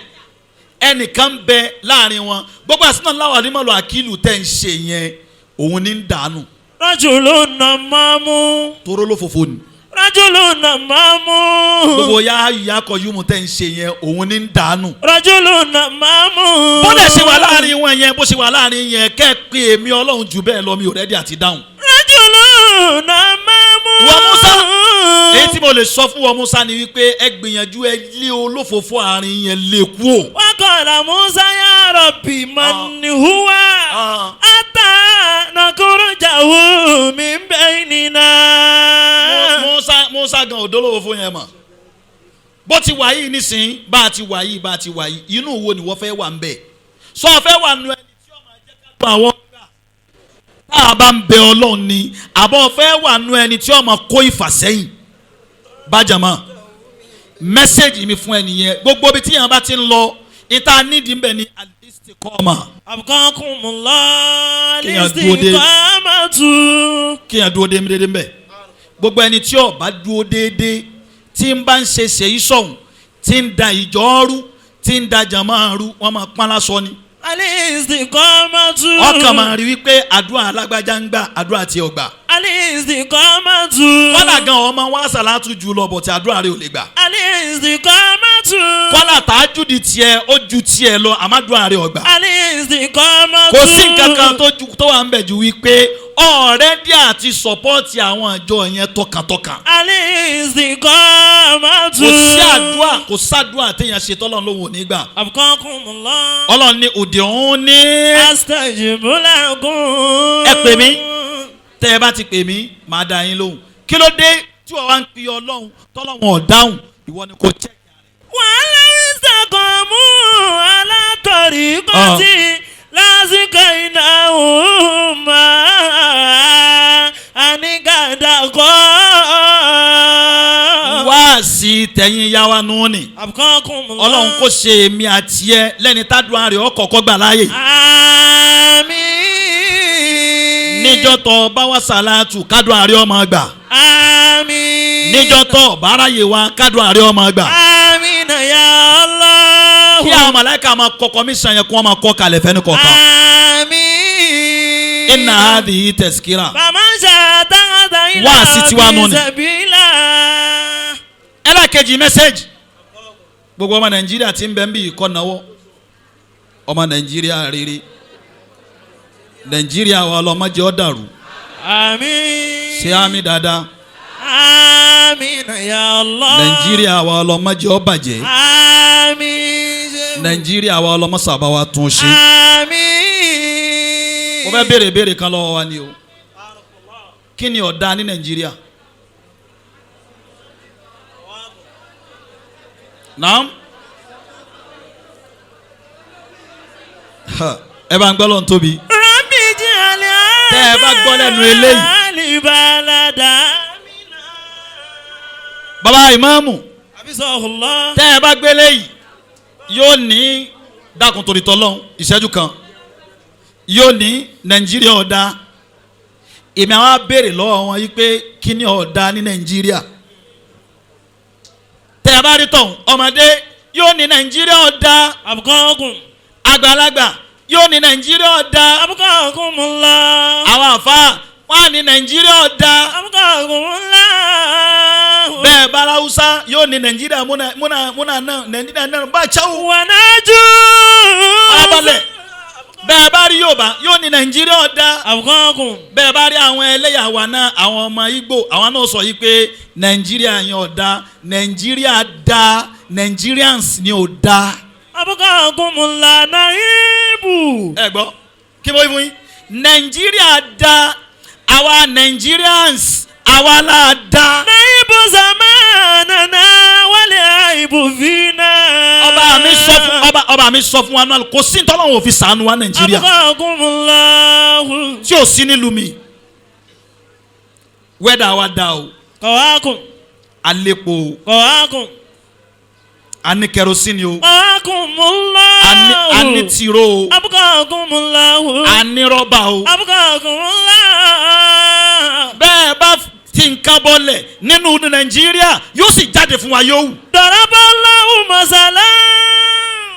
ẹnìkan bẹ láàrin wọn gbogbo àsìnà láwà ní mọ̀lọ́ àkìlù tẹ̀ ń ṣe yẹn òun ní ń dànù. rajulun namamu. toró olófòfó ni. rajulun namamu. gbogbo ya kọ̀yúmù tẹ̀ ń ṣe yẹn òun ní ń dànù. rajulun namamu. bó lè ṣe wà láàrin wọn yẹn bó ṣe wà láàrin yẹn kẹ́ ẹ pé èmi ọlọ́run jù bẹ́ẹ̀ lọ mi ò rẹ́dí àti dáhùn. rajulun namamu. wọ́n Musa èyí tí mo lè sọ fún wọn Musa ni wípé ẹ gbìyànjú ẹ lé olófòfó àárín yẹn lè kú o. wa qala Musa ya rabbi man huwa ata nakhrujahu min baynina. Musa gan òdòlówó fún yẹn mọ̀ bó ti wà yìí nísìnyí bá a ti wà yìí inú wo ni wọ́n fẹ́ wà ń bẹ̀ sọ fẹ́ wà nù ẹni tí ó máa jẹ́ ká gba àwọn gbà tá a bá ń bẹ ọlọ́run ni àbọ̀ fẹ́ wà nù ẹni tí ó máa kó ìfàsẹ́yìn bájàmọ́ mẹ́sẹ̀gì mi fún ẹni yẹn gbogbo bí tíyàn bá ti ń lọ ìta nídìí ń bẹ̀ ní al-istiqama. abqakumullah al-istiqamatu. kéèyàn dúró déédéé ń bẹ̀ gbogbo ẹni tí ó bá dúró déédéé tí ń bá ń ṣe ṣèyí sọ̀hún tí ń da ìjọ rú tí ń da jàmáà rú wọ́n máa pọ́n lásọ ni. al-istiqamatu. ọkàn máa rí wípé àdúrà alágbájá ń gbà àdúrà tí ó gbà. al-istiqamatu. kọ́lá gan ọmọ wa Assalatu jù lọ bọ̀ tí àdúrà rẹ̀ ò lè gbà. al-istiqamatu. kọ́lá tàájúdì tiẹ̀ ó ju tiẹ̀ lọ àmàdúrà rẹ̀ ò gbà. al-istiqamatu. kò sí nǹkan kan tó wà ń bẹ̀ ju wípé ọ̀rẹ́dí àti sọ́pọ́ọ̀tì àwọn àjọ yẹn tọkàntọkàn. al-istiqamatu. kò sádùá téèyàn ṣe tọ́lọ́ lóhùn ò ní gbà. abqakumullah. ọlọ́run ní ud'uni. astajibu lakum. ẹ pè mí tẹ́ ẹ bá ti pè mí màá dá yín lóhùn kí ló dé tí wọ́n wá ń pè ọlọ́run tọ́lọ́run ò dáhùn ìwọ ni kò check. wàhálà istaqamu ala tariqati lazikainahum anigadakọ. wá sí tẹ̀yìn yá wa nù ni ọlọ́run kò ṣe èmi àti ẹ lẹ́ni tádùn àrè ọkọ̀ọ̀kọ̀ gbà láàyè. àmín. níjọ́ tó bá wá sàlátù kádùn àrè ọmọ gbà. àmín. níjọ́ tó báráyè wa kádùn àrè ọmọ gbà. àmín ya Allah. kí àwọn màláíkà máa kọ kọmíṣàn yẹn kí wọ́n máa kọ kalẹ̀ fẹ́ni kọ̀ọ̀kan. àmín. inna hadhihi tazkira. fàmáṣà tàǹtà ilà wá sí tiwa nù ni. bisabila. ẹlẹ́kejì mẹ́sẹ̀gì gbogbo ọmọ Nàìjíríà tí ń bẹ ń bí ìkọ́ náwó ọmọ Nàìjíríà rere Nàìjíríà wa ọlọ́mọdé ó dàrú. àmín. ṣé àmì dáadáa. àmín ya Allah. Nàìjíríà wa ọlọ́mọdé ó bàjẹ́. àmín. Nàìjíríà wa ọlọ́mọsàbá wa tún ṣe. àmín. mo fẹ́ béèrè kan lọ́wọ́ wa ni o kí ni ọ̀dà ní Nàìjíríà naam ẹ bá ń gbọ́ lọ́n tóbi. Rabbi ij'al tẹ́ ẹ bá gbọ́ lẹ́nu eléyìí. balada. baba ìmáàmù Abisahullah. tẹ́ ẹ bá gbé léyìí yóò ní dákun torí tọ́lọ́hún ìṣẹ́jú kan yóò ní Nàìjíríà ọ̀dà èmi àwọn á béèrè lọ́wọ́ wọn yìí pé kí ni ọ̀dà ní Nàìjíríà tẹ́ ẹ bá rí tọ̀hún ọmọdé yóò ní Nàìjíríà ọ̀dà Abqakum. àgbàlagbà yóò ní Nàìjíríà ọ̀dà Abqakumullah. àwọn àfa wọn á ní Nàìjíríà ọ̀dà Abqakumullah. bẹ́ẹ̀ bá Haúsá yóò ní Nàìjíríà múnà náà Nàìjíríà náà bá cháwó Wa naju. abalẹ̀ bẹ́ẹ̀ bá rí Yorùbá yóò ní Nàìjíríà ọ̀dà Abqakum. bẹ́ẹ̀ bá rí àwọn ẹlẹ́yàwó náà àwọn ọmọ Ìgbò àwọn náà sọ yìí pé Nàìjíríà yẹn ọ̀dà Nàìjíríà dá Nigerians ni ò dá. Abqakumullah naibu. ẹ gbọ́ kí mo wí fún yín Nàìjíríà dá àwa Nigerians àwa la dá. Naibu zamanana wal aibu fina. ọba mi sọ fún wa náà kò sí ntọ́lọ́wọ́ fi sànù wa Nàìjíríà Abqakumullah. tí ò sí nílùú mi wẹ́dà wa dá o Qawakum. alẹ́pọ̀ o Qawakum. ani kerosene o Qawakumullah. ani tiro o Abqakumullah. ani rọ́bà o Abqakumullah. bẹ́ẹ̀ bá ti nǹkan bọ́lẹ̀ nínú Nàìjíríà yóò sì jáde fún wa yóò wù. Daraballahu masalan.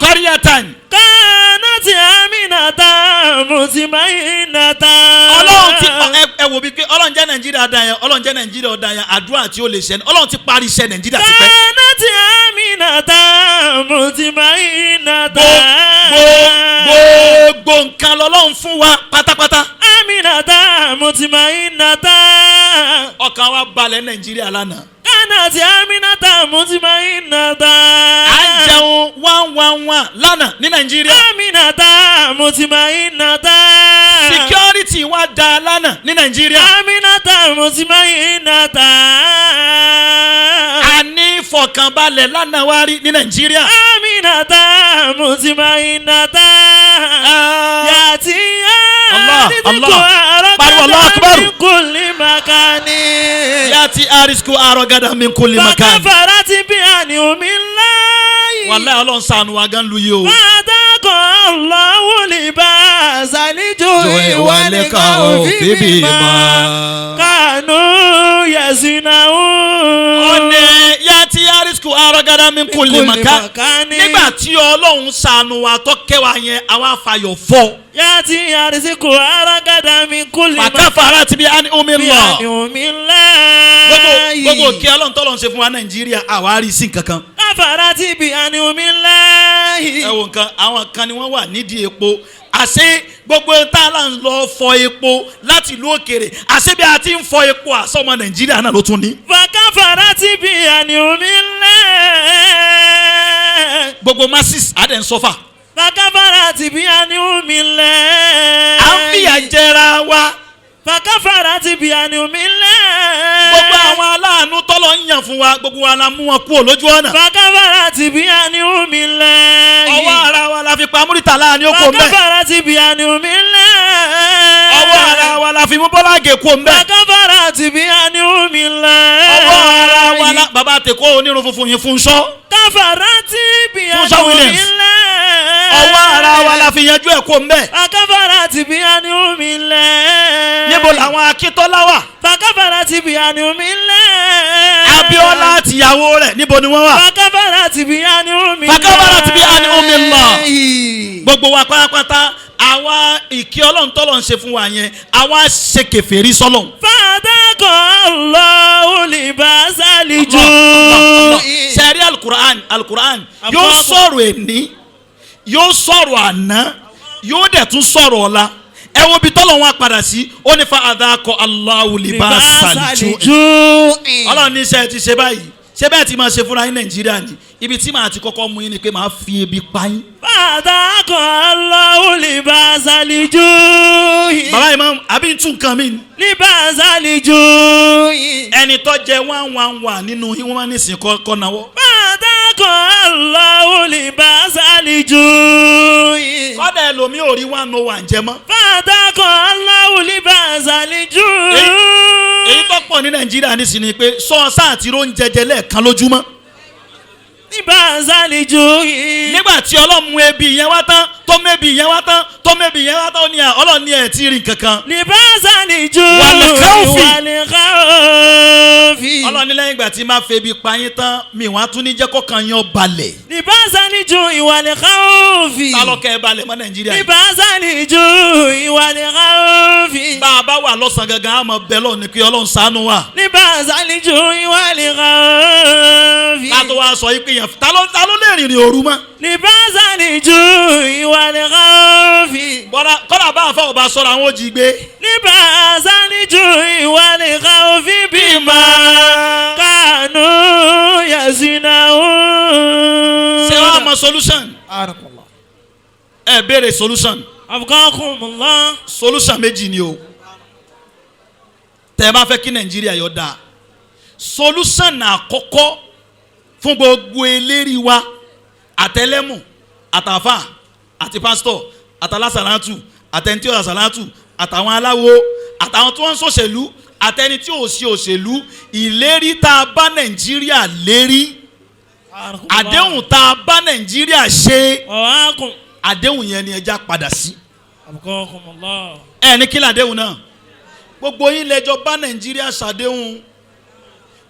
Qaryatan Kanat aminatan mutma'innatan. Ọlọ́run ti ẹ wò bí pé Ọlọ́run jẹ́ Nàìjíríà dá yẹn Ọlọ́run jẹ́ Nàìjíríà dá yẹn àdúrà tí ó lè ṣe Ọlọ́run ti parí iṣẹ́ Nàìjíríà ti pẹ́. Kanat aminatan mutma'innatan. gbogbo nǹkan lọ́lọ́run fún wa pátápátá. Aminatan mutma'innatan. ọkàn wa balẹ̀ Nàìjíríà lánàá. Kanat aminatan mutma'innatan. à ń jẹun 111 lánàá ní Nàìjíríà. Aminatan mutma'innatan. security wa da lánàá ní Nàìjíríà. Aminatan mutma'innatan. a ní fọkànbalẹ̀ lánàá wa rí ní Nàìjíríà. Aminatan mutma'innatan. Yati Allah, pariwo Allahu Akbar. min kulli makani. yati arisku arogada min kulli makan. Fakafarati bi an'umillahi. wàláhì Ọlọ́run ṣàánú wa gan lu yìí o. Fataqa Allahu libasa al-ju'i wal-khawfi bima kanu yasina'un. ó ní yati arisku arogada min kulli makan. nígbà tí Ọlọ́run ṣàánú wa tó kẹ́ wa yẹn àwa fàyọ̀ fọ́. Yati arisiku aragada min kulli fakafarati bi an'umillah. an'umillahi. gbogbo kí Ọlọ́run tọ́lọ́run ṣe fún wa Nàìjíríà àwa rí sí nǹkankan. Kafarati bi an'umillahi. ẹ wo nǹkan àwọn kan ni wọ́n wà nídìí epo àṣé gbogbo tá a là ń lọ fọ epo láti ìlú òkèèrè àṣé bí a ti ń fọ epo àṣọmọ Nàìjíríà náà ló tún ní. Fakafarati bi an'umillahi. gbogbo masses adẹ̀ ń sọ́fà. Fakafarati bi an'umillahi. à ń fìyà jẹra wa. Fakafarati bi an'umillahi. gbogbo àwọn aláàánú tọ́lọ̀ ń yàn fún wa gbogbo wa la mú wọn kúrò lójú ọ̀nà. Fakafarati bi an'umillahi. ọwọ́ ara wa la fi pa Múrítàlá ní oko mbẹ́. Fakafarati bi an'umillahi. ọwọ́ ara wa la fi mú Bọ́lá Ìgè kó mbẹ́. Fakafarati bi an'umillahi. ọwọ́ ara wa la bàbá àtẹ̀kọ́ onírun funfun yìí fún sọ́. Kafarati bi Fúnṣọ́ Williams. an'umillahi. ọwọ́ ara wa la fi yanjú ẹ̀ kó mbẹ́. Fakafarati bi an'umillahi. níbo làwọn Akíntọ́lá wà. Fakafarati bi an'umillahi. Abíọ́lá àtìyàwó rẹ̀ níbo ni wọ́n wà. Fakafarati bi an'umillahi. Fakafarati bi an'umillahi. gbogbo wa pátápátá àwa ìkí Ọlọ́run tọ́lọ̀ ń ṣe fún wa yẹn àwa ṣe kèfèrí sọ́lọ́run. Fataqa Allahu libasa al-ju'i. sẹ́rí alukur'an yóò sọ̀rọ̀ ẹ̀ní yóò sọ̀rọ̀ àná yóò dẹ̀ tún sọ̀rọ̀ ọ̀la ẹ wo bí tọ́lọ̀ wọn padà sí ó ní fataqa Allahu libasa al-ju'i. Ọlọ́run ní sẹ́ẹ̀ ti ṣe báyìí ṣé bẹ́ẹ̀ ti máa ṣe fúnra yín Nàìjíríà ni ibi tí màá ti kọ́kọ́ mú yín ni pé màá fi ebi pa yín. Fataqa Allahu libasa al-ju'i. bàbá Imam àbí n tún nǹkan mi ni. libasa al-ju'i. ẹni tó jẹ 111 nínú yín wọ́n ní sìn kọ́ náwó. Fàdákọ̀ Allahu libasa al-ju'i. kọ́dà ẹlòmíì ò rí 101 jẹ mọ́. Fàdákọ̀ Allahu libasa al-ju'i. èyí tó pọ̀ ní nàìjíríà nísìnyí ni pé sọ́ọ̀sá àti róúnjẹ jẹ lẹ́ẹ̀kan lójúmọ́. Libasa al-ju'i. nígbà tí ọlọ́run mú ebi yẹn wá tán tó mébi yẹn wá tán tó mébi yẹn wá tán ó ní ọlọ́run ní ẹ̀ tí rí kankan. Libasa al-ju'i Wal-khawfi. wal-khawfi. ọlọ́run ní lẹ́yìn ìgbà tí máa fẹ́ ebi pa yín tán mi wọ́n á tún ní jẹ́ kọ́kàn yín ó balẹ̀. Libasa al-ju'i wal-khawfi. ta lọ́kẹ́ ẹ balẹ̀ mọ́ nàìjíríà yìí. Libasa al-ju'i wal-khawfi. bá a bá wà lọ́sàn gangan àmọ́ bẹ́ẹ̀ lọ́ọ̀ ni pé ọlọ́run ṣàánú wa. Libasa al-ju'i wal-khawfi. ká tó wá sọ yìí pé yẹn ta ló lè rìnrìn òru mọ́. Libasa al-ju'i wal-khawfi. kọ́dà bá a fọ ọba sọ̀rọ̀ àwọn òjì gbé. Libasa al-ju'i wal-khawfi bima kanu yasina'un. ṣé wàá mọ solution. ẹ béèrè solution. Abqakumullah. solution méjì ni o. tẹ́ ẹ bá fẹ́ kí nàìjíríà yọ dáa. solution àkọ́kọ́ fún gbogbo eléri wa àtẹlẹ́mù àtàfà àti pásítọ̀ àtàlásàlátù àtẹni tí ó sàlátù àtàwọn aláwo àtàwọn tí wọ́n ń ṣòṣèlú àtẹni tí ò sí òṣèlú ìlérí tá a bá nàìjíríà lérí àdéhùn tá a bá nàìjíríà ṣe àdéhùn yẹn ni ẹja padà sí. ẹ ní kí làdéhùn náà gbogbo yín lẹ́jọ́ bá nàìjíríà ṣàdéhùn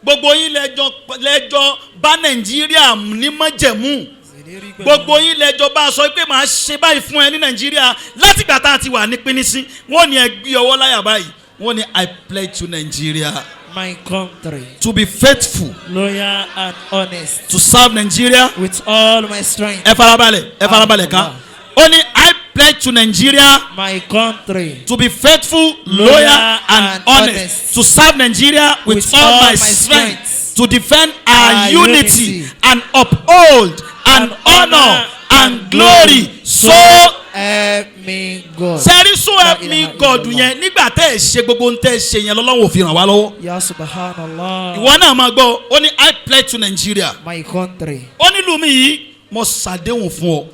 gbogbo yín lẹ́jọ́ bá nàìjíríà ní májẹ̀mú gbogbo yín lẹ́jọ́ bá sọ pé màá ṣe báyìí fún ẹ ní nàìjíríà láti gbà tá a ti wà ní pínísí wọ́n ní ẹ gbé ọwọ́ láyà báyìí wọ́n ní I pledge to Nigeria my country to be faithful, loyal and honest, to serve Nigeria with all my strength. ẹ farabalẹ̀ ká ó ní I pledge to Nigeria my country to be faithful, loyal and honest, to serve Nigeria with all my strength, to defend our unity and uphold and honor and glory. So help me God. sẹ́rí so help me God yẹn nígbà tẹ́ ẹ ṣe gbogbo ń tẹ́ ẹ ṣe yẹn lọ́lọ́wọ́ òfin ràn wá lọ́wọ́. Ya subhanallah. ìwọ náà máa gbọ́ ó ní I pledge to Nigeria. my country. ó ní lùmí yìí mo ṣàdéhùn fún ọ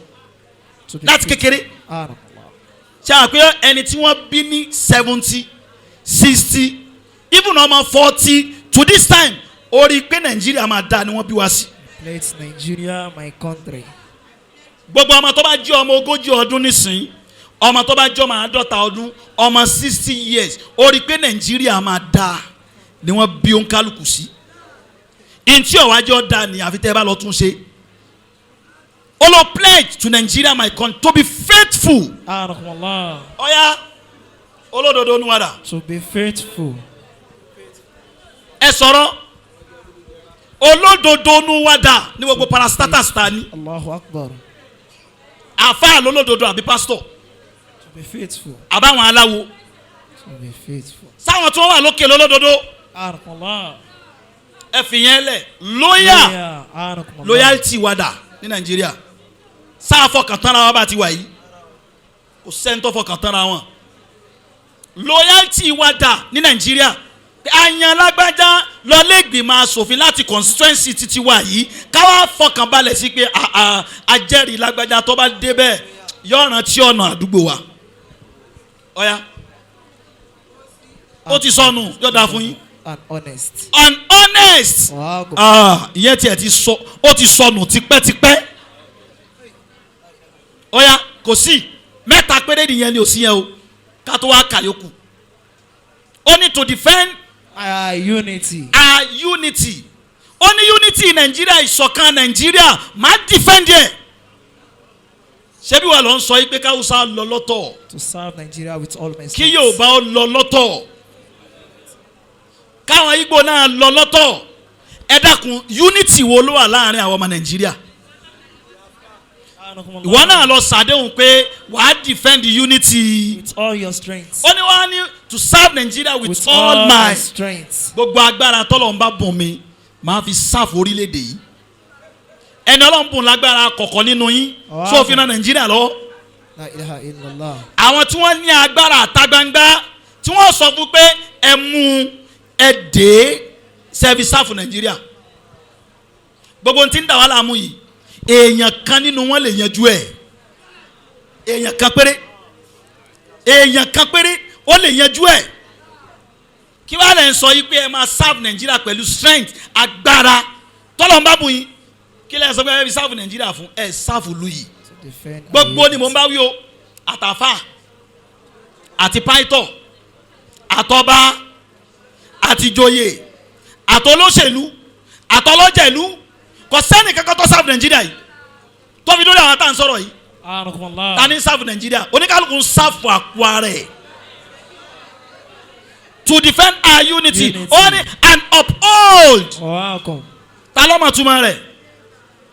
láti kékeré. ṣe àpé ẹni tí wọ́n bí ní 70, 60, even ọmọ 40 to this time ó rí i pé Nàìjíríà máa dáa ni wọ́n bí wá sí. Let's Nigeria my country. gbogbo ọmọ tó bá jẹ́ ọmọ 40 ọdún nísìnyí ọmọ tó bá jẹ́ ọmọ 50 ọdún ọmọ 60 years ó rí i pé Nàìjíríà máa dáa ni wọ́n bí òǹkálùkù sí. ntí ọ̀wájọ́ dáa ni àfi tẹ́ ẹ bá lọ tún ṣe. Olo pledge to Nigeria my country to be faithful. Oya olódodo nuwada. To be faithful. Ẹ sọ̀rọ̀ olódodo nuwada ní gbogbo parastatus ta ni. Allahu Akbar. Àfáà lólódodo àbí pastor. To be faithful. Àbáwọn aláwo. To be faithful. Sáwọn tí wọ́n wà lókè lólódodo. Ẹ fi yẹn lẹ̀ loyalty wada ní Nàìjíríà. Sáà fọkàn tán ra wa bá ti wà yìí kò sẹ́ńtọ́ fọkàn tán ra wọn. Loyalty wa dà ní Nàìjíríà àyàn lágbájá lọ́lẹ́gbìmọ̀ asòfin láti constituency títí wà yìí káwá fọkàn balẹ̀ sí pé ajẹ́rìí lágbájá tó bá débẹ̀ yọ̀ràn tí ọ̀nà àdúgbò wa. Ọ̀ya ó ti sọnù yọ̀dà fún yín. Unhonest. Unhonest. Ìyẹn tiẹ̀ ti sọ ó ti sọnù tipẹ́tipẹ́. Oya kò sí mẹ́ta péré nìyẹn ni ò sí yẹn o ká tó wá kàyókù. Ó ní to defend our unity. Our unity. Ó ní unity Nàìjíríà ìṣọ̀kan Nàìjíríà máa defend yẹ. Ṣebí wà lọ ń sọ yìí pé káwùsá lọ lọ́tọ̀. To serve Nigeria with all my strength. Kí Yorùbá ó lọ lọ́tọ̀. Káwọn Ìgbò náà lọ lọ́tọ̀. Ẹ dákun unity wo ló wà láàrin àwọn ọmọ Nàìjíríà? Ìwọ náà lọ ṣàdéhùn pé wàá defend the unity with all your strength. Ó ní wàá ní to serve Nigeria with all my strength. Gbogbo agbára tọ́lọ̀ ń bá bùn mi máa fi sáfù orílẹ̀-èdè yìí. Ẹni Ọlọ́run bùn lágbára kọ̀ọ̀kan nínú yín tó fi ran Nàìjíríà lọ. La ilaha illallah. Àwọn tí wọ́n ní agbára àta gbangba tí wọ́n sọ fún pé ẹ mú ẹ dé service sáfù Nàìjíríà gbogbo ohun tí ń dà wá láàmú yìí èèyàn kan nínú wọn lè yanjú ẹ̀ èèyàn kan péré ó lè yanjú ẹ̀ kí wàá lè sọ yìí pé ẹ máa serve Nàìjíríà pẹ̀lú strength agbára tọ́lọ̀ ń bá bù yín kí lè sọ pé ẹ fi serve Nàìjíríà fún ẹ serve lu yìí gbogbo ni mò ń bá wí o àtàfà àti pàìtọ̀ àtọba àtìjòyè àtọlóṣèlú àtọlọ́jẹ̀lú kò sẹ́ni kankan tó serve Nàìjíríà yìí tó fi dórí àwọn tá à ń sọ̀rọ̀ yìí ta ni serve Nàìjíríà oníkálukú ń serve àpò ara ẹ̀ to defend our unity only and uphold ta ló mọ̀ túmọ̀ rẹ̀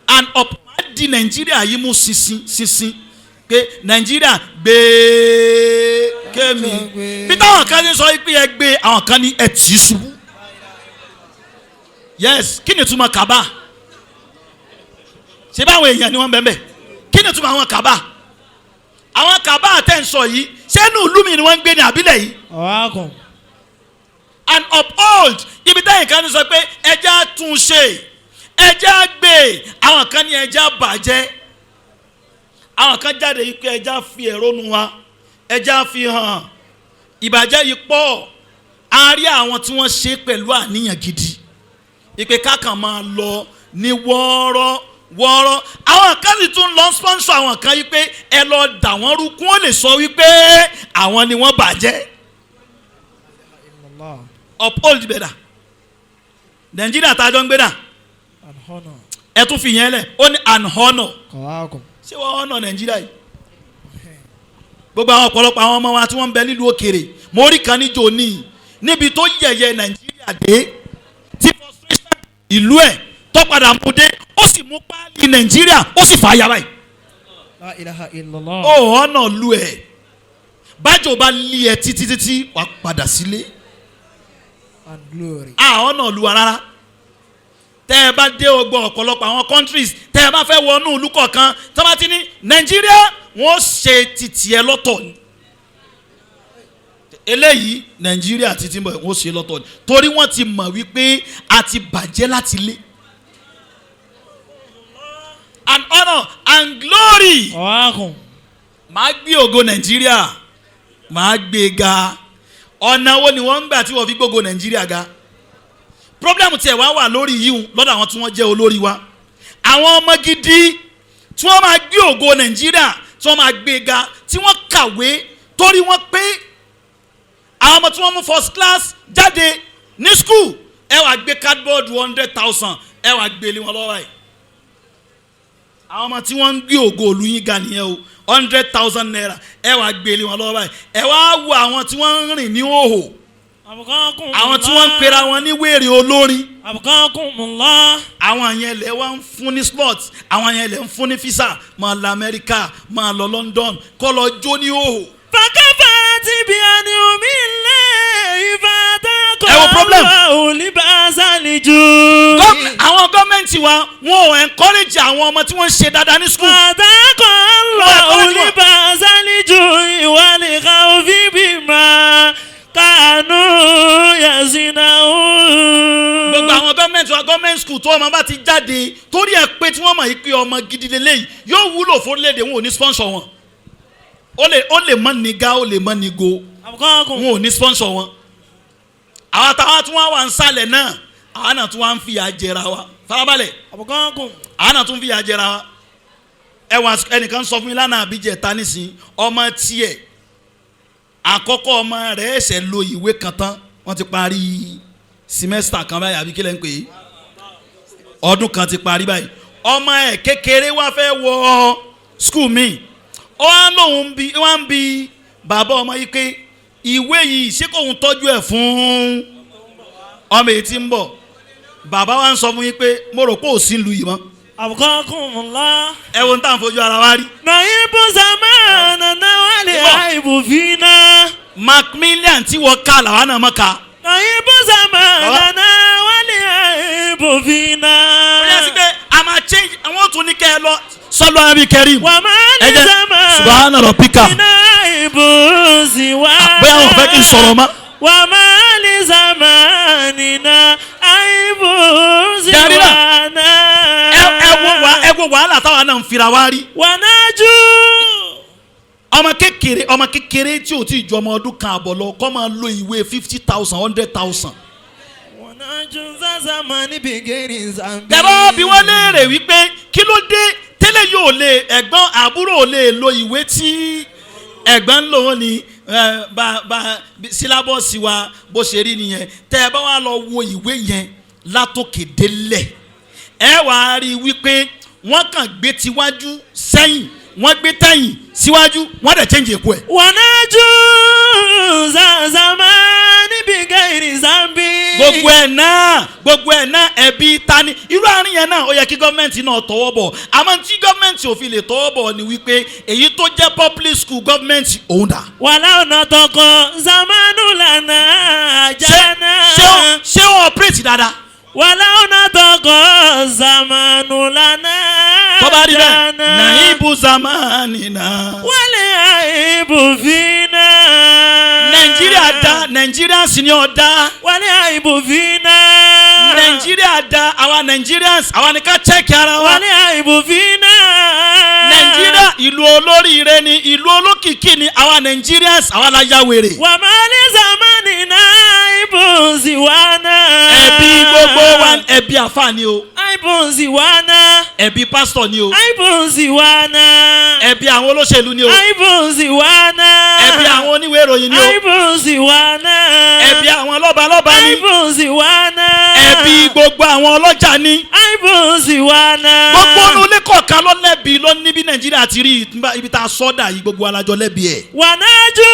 and uphold di Nàìjíríà yìí mú sísìn pé Nàìjíríà gbé kémi bí táwọn kan ní sọ pé ẹ gbé àwọn kan ní ẹ tì í ṣubú yes kí ni túmọ̀ kaba ṣé báwọn èèyàn ni wọ́n bẹ̀ bẹ̀ kí ni túmọ̀ àwọn kaba àtẹ̀sọ̀ yìí ṣé inú ìlú mi ni wọ́n ń gbé ní àbílẹ̀ yìí and uphold ibi táyìn kan ní sọ pé ẹja tún ṣe ẹja gbé àwọn kan ní ẹja bàjẹ́ àwọn kan jáde yìí pé ẹja fi ẹ̀rọnu wa ẹja fi hàn ìbàjẹ́ yìí pọ̀ a rí àwọn tí wọ́n ṣe pẹ̀lú àníyàn gidi ìpè kákan máa lọ ní wọ́ọ́rọ́ àwọn kan sì tún lọ sponsor àwọn kan yìí pé ẹ lọ dà wọ́n rú kún ó lè sọ wípé àwọn ni wọ́n bàjẹ́ uphold better Nàìjíríà tá a jọ ń gbé dà ẹ tún fi yẹn lẹ̀ ó ní an honour ṣé wọ́n honour Nàìjíríà yìí gbogbo àwọn ọ̀pọ̀lọpọ̀ àwọn ọmọ wa tí wọ́n ń bẹ nílùú òkèèrè mo rí kan níjó ní níbi tó yẹ̀yẹ́ Nàìjíríà dé tí frustration ìlú ẹ̀ tó padà mú dé ó sì mú páálí Nàìjíríà ó sì fà á yàrá yìí ó honour lu ẹ̀ bájò bá lé ẹ títí wàá padà sílé honour lu wa rárá tẹ́ ẹ bá dé ogbó ọ̀pọ̀lọpọ̀ àwọn countries tẹ́ ẹ bá fẹ́ wọnú ìlú kọ̀ọ̀kan tó bá ti ní Nàìjíríà wọ́n ṣe títì ẹ lọ́tọ̀ ni eléyìí Nàìjíríà títí bọ̀ wọ́n ṣe lọ́tọ̀ ni torí wọ́n ti mọ̀ wípé a ti bàjẹ́ láti lé and honour and glory máa gbé ògo Nàìjíríà máa gbé ga ọ̀nà wo ni wọ́n ń gbà tí wọ́n fi gbógo Nàìjíríà ga problem tiẹ̀ wá wà lórí yìí lọ́dọ̀ àwọn tí wọ́n jẹ́ olórí wa àwọn ọmọ gidi tí wọ́n máa gbé ògo Nàìjíríà tí wọ́n máa gbé ga tí wọ́n kàwé torí wọ́n pé àwọn ọmọ tí wọ́n mú first class jáde ní school ẹ wá gbé cardboard 100,000 ẹ wá gbé lé wọn lọ́wọ́ ẹ̀ àwọn ọmọ tí wọ́n ń gbé ògo òlu yín ga nìyẹn o 100,000 naira ẹ wá gbé lé wọn lọ́wọ́ ẹ̀ ẹ wá wo àwọn tí wọ́n ń rìn ní òhò àwọn tí wọ́n ń pera wọn ní wèrè olórin àwọn yẹn lè wá ń fún ní slot àwọn yẹn lè ń fún ní visa máa lọ Amẹ́ríkà máa lọ London kọ́ lọ jó ní òhò. fàkàfà ti bí ẹni omi lé ìfàdàkọ̀ ẹ wo problem. olùbásálìjú. àwọn gọ́ọ̀mẹ̀ntì wa wọn ò encourage àwọn ọmọ tí wọ́n ń ṣe dáadáa ní school. fàdàkọ̀ olùbásálìjú ìwà nìkan òfin bímọ kánú yasina o. gbogbo àwọn gọ́ọ̀mẹ̀ntì wa gọ́ọ̀mẹ̀ntì school tó ọmọ bá ti jáde torí ẹ pé tí wọ́n mọ̀ yìí pé ọmọ gidi lélẹ́yìí yóò wúlò fún léde wọn ò ní sponsor wọn ó lè mọ́ ní ga ó lè mọ́ ní go wọn ò ní sponsor wọn àwọn àtàwọn tí wọ́n wà ń sálẹ̀ náà àwọn náà tún wá ń fìyà jẹra wa farabalẹ̀ àwọn náà tún fìyà jẹra wa ẹwà ẹnìkan sọ fún mi lánàá àbíjẹ ta nísìn ọmọ tiẹ̀ àkọ́kọ́ ọmọ rẹ̀ ẹ̀ṣẹ̀ lo ìwé kan tán wọ́n ti parí semester kan báyìí àbí kí lẹ́ ń pè é ọdún kan ti parí báyìí ọmọ ẹ̀ kékeré wá fẹ́ wọ school mi ó wá lóun wá ń bi bàbá ọmọ yìí pé ìwé yìí ṣé kóun tọ́jú ẹ̀ fún ọmọ èyí tí ń bọ̀ bàbá wa ń sọ fún yín pé mo rò pé ò sí lu yìí mọ́. Abukakumullah. ẹ wo n tàn fojú ara wa rí. Nàìbù Zamana náwálé àìbù fínà. Macmillian tí wọ́n ká làwọn náà mọ̀ ká. Nàìbù Zamana náwálé àìbù fínà. ó yẹ sí pé a máa change àwọn tún ní kẹ́ ẹ lọ sọ́lọ́ àbí kẹrin. Wà máa ní Zamana. subhana rabbika. Iná ìbò sí wá. bóyá wọn fẹ́ kí n sọ̀rọ̀ mọ́. وما لزماننا عيب سوانا ẹ wo wàhálà táwa náà ń fira wá rí. ونرجو ọmọ kékeré tí ò tí ì ju ọmọ ọdún kan àbọ̀ lọ kọ́ máa lo ìwé 50,000 100,000. ونرجو زمان بغير ذنب. tẹ̀rọ bí wọ́n léèrè wípé kí ló dé tẹ́lẹ̀ yóò lè ẹ̀gbọ́n àbúrò lè lo ìwé tí ẹ̀gbọ́n ń lò wọ́n ní sílábọ̀sì wa bó ṣe rí nìyẹn. tẹ́ ẹ bá wá lọ wo ìwé yẹn látòkè délẹ̀ ẹ wàá rí i wípé wọ́n kàn gbé tiwájú sẹ́yìn wọ́n gbé tẹ̀yìn síwájú wọ́n dẹ̀ change èkó ẹ̀. ونرجو زمان بغير ذنب. gbogbo ẹ̀ náà ẹ̀bi ta ni irú àárín yẹn náà ó yẹ kí gọ́ọ̀mẹ̀ntì náà tọwọ́ bọ̀ àmọ́ tí gọ́ọ̀mẹ̀ntì ò fi lè tọwọ́ bọ̀ ni wípé èyí tó jẹ́ public school gọ́ọ̀mẹ̀ntì òun dà. ولو نطق زمان لنا جانا. ṣé wọ́n operate dáadáa. ولو نطق زمان لنا tọ́ba rí bẹ́ẹ̀ جانا. nàìbù zamanina. والعيب فينا. nàìjíríà dá Nigerians ni ó dá. والعيب فينا. nàìjíríà dá àwa Nigerians àwa ni ká check ara wa. والعيب فينا. nàìjíríà ìlú olóríire ni ìlú olókìkí ni àwa Nigerians àwa la ya wèrè. وما لزماننا عيب سوانا. ẹbí gbogbo wa ẹbí àfáà ni o. عيب سوانا. ẹbí pásítọ̀ ni o. عيب سوانا. ẹbí àwọn olóṣèlú ni o. عيب سوانا. ẹbí àwọn oníwèé ìròyìn ni o. عيب سوانا. ẹbí àwọn lọ́balọ́ba ni. عيب سوانا. ẹbí gbogbo àwọn ọlọ́jà ni. عيب سوانا. gbogbo onúlé kọ̀ọ̀kan ló lẹ́bi ló ní bí nàìjíríà ti rí ibi tá a sọ́dà yìí gbogbo alájọ lẹ́bi ẹ̀. ونرجو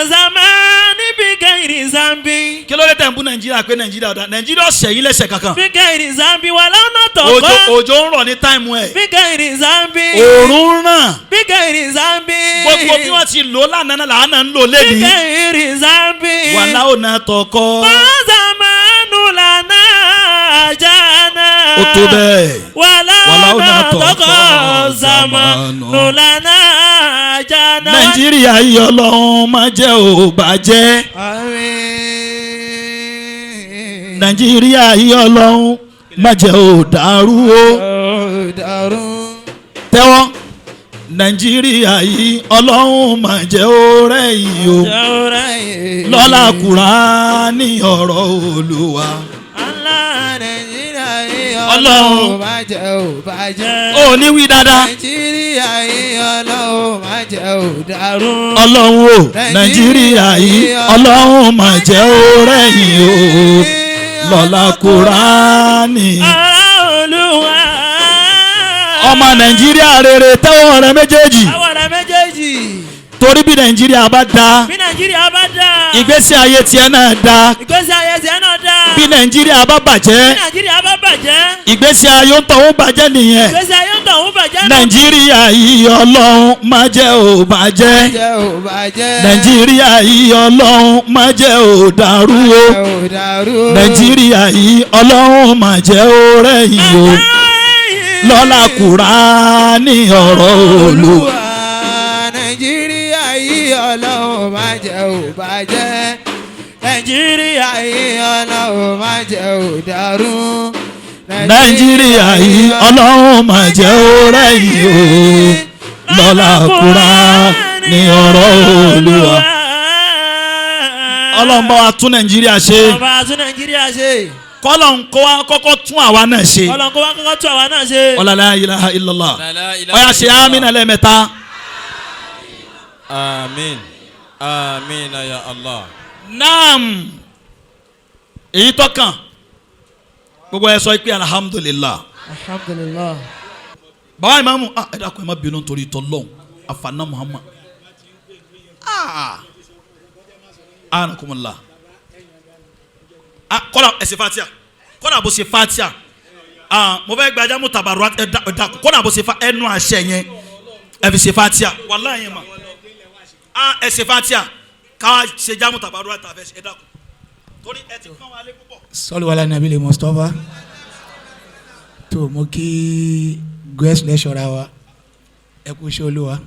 زمان بغير ذنب. kí ló dé tẹ̀ ń bú nàìjíríà pé nàìjíríà ọ̀dà nàìjíríà ọ̀sẹ̀ yín lẹ́sẹ̀ kankan. بغير ذنب ولو نطق. òjò ń rọ̀ ní táìmù ẹ̀. بغير ذنب. òòrùn ń ràn. بغير ذنب. gbogbo bí wọ́n ti lò ó lánàá náà làánà ń lò lẹ́bi. بغير ذنب. wàhálà ò náà tọkọ. وزمان لنا جانا. ó tó bẹ́ẹ̀. ولو نطق زمان لنا جانا. nàìjíríà yìí ọlọ́run má jẹ́ ò bàjẹ́. àmín. nàìjíríà yìí ọlọ́run má jẹ́ ò dàrú o. tẹ́wọ́ nàìjíríà yìí ọlọ́run má jẹ́ ò rẹ̀yìn o. lọ́lá Kùránì ọ̀rọ̀ Olúwa. Ọlọ́run má jẹ́ ò bàjẹ́. ó ní wí dáadáa. Nàìjíríà yìí Ọlọ́run má jẹ́ ò dàrú. ọlọ́run o nàìjíríà yìí ọlọ́run má jẹ́ ò rẹ̀yìn o. lọ́lá Kùránì. Olúwa. ọmọ nàìjíríà rere tẹ́wọ́ rẹ méjèèjì. àwọn ọ̀rẹ́ méjèèjì. torí bí nàìjíríà bá dáa. bí Nàìjíríà bá dáa. ìgbésí ayé tiẹ̀ náà dáa. ìgbésí ayé tiẹ̀ náà dáa. bí nàìjíríà bá bàjẹ́. bí Nàìjíríà bá bàjẹ́. ìgbésí ayé ń tọ̀hún bàjẹ́ nìyẹn. ìgbésí ayé ń tọ̀hún bàjẹ́ náà. nàìjíríà yìí ọlọ́run má jẹ́ ò bàjẹ́. nàìjíríà yìí ọlọ́run má jẹ́ ò dàrú o. nàìjíríà yìí ọlọ́run má jẹ́ ò rẹ̀yìn o. lọ́lá Kùránì ọ̀rọ̀ Olúwa. Nàìjíríà yìí ọlọ́run má jẹ́ ò bàjẹ́. Nàìjíríà yìí ọlọ́run má jẹ́ ò dàrú. nàìjíríà yìí ọlọ́run má jẹ́ ò rẹ̀yìn o. lọ́lá Kùránì ọ̀rọ̀ Olúwa. ọlọ́run bá wa tún nàìjíríà ṣe. ọba tún Nàìjíríà ṣe. kọ́lọ́n kó wa kọ́kọ́ tún àwa náà ṣe. kọ́lọ́n kó wa kọ́kọ́ tún àwa náà ṣe. ọ̀làlá ilaha illallah. ọ̀yà ṣe àmín lẹ́ẹ̀mẹ́ta. Amin. Amin ya Allah. naam èyí tọ́kàn gbogbo ẹ sọ pé alhamdulillah. alhamdulillah. bàbá ìmáàmù ẹ dákun ẹ má bínú nítorí tọ́lọ́hún àfààná Muhammad. anakumula. kọ́lá ẹ̀sìn fatia kọ́lá bó ṣe fatia mo fẹ́ gbajà mú tabaru ẹ dákun kọ́lá bó ṣe fa ẹnu àṣẹ yẹn ẹ fi ṣe fatia wàláhì yẹn ma ẹ ṣe fatia káwa ṣe jámù tabaru ẹ dákun torí ẹ ti fún wa lé púpọ̀. sọlù wàlá nàbílẹ̀ Mustapha tó mú kí guest lecturer wa ẹ kú iṣẹ́ Olúwa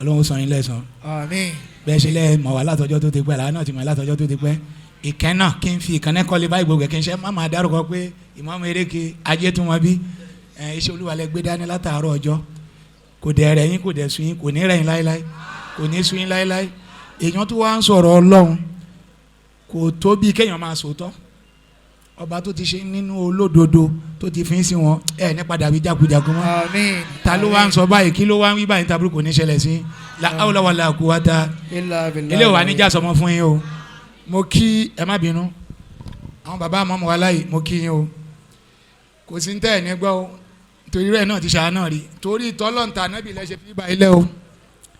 ọlọ́run sọ yín lẹ́san. àmín. bẹ́ẹ̀ ṣe lẹ́ mọ̀ wá látọjọ́ tó ti pẹ́ làwọn náà ti mọ̀ látọjọ́ tó ti pẹ́. ìkẹ́ náà kí n fi ìkànnì kọ́lé báyìí gbogbo kí n ṣe má máa dárúkọ pé ìmọ̀ọ́mù eréke ajé tún wọn bí iṣẹ́ olúwa lẹ gbé dání látàárọ̀ ọjọ́ kò dẹ̀ rẹ̀ yín kò dẹ̀ sun yín kò ní rẹ̀ yín láéláé kò ní sun yín láéláé èèyàn tó wá ń sọ̀rọ̀ ọlọ́run kò tó bí kéèyàn máa sòótọ́ ọba tó ti ṣe nínú olódodo tó ti fi ń sí wọn ẹ ní padà bí jákujàku mọ́. àmín. ta ló wá ń sọ báyìí kí ló wá ń wí báyìí tábìlì kò ní ṣẹlẹ̀ sí la hawla wala quwwata ilé wa níjà sọmọ fún yín o mo kí ẹ má bínú àwọn bàbá àmọ́ wa láyìí mo kí yín o kò sí ní tẹ́ ẹ̀ ní gbọ́ o torí rẹ̀ náà ti ṣàánà rí torí tọ́lọ́ǹtà náà bí lẹ́sẹ̀ fi bá ilé o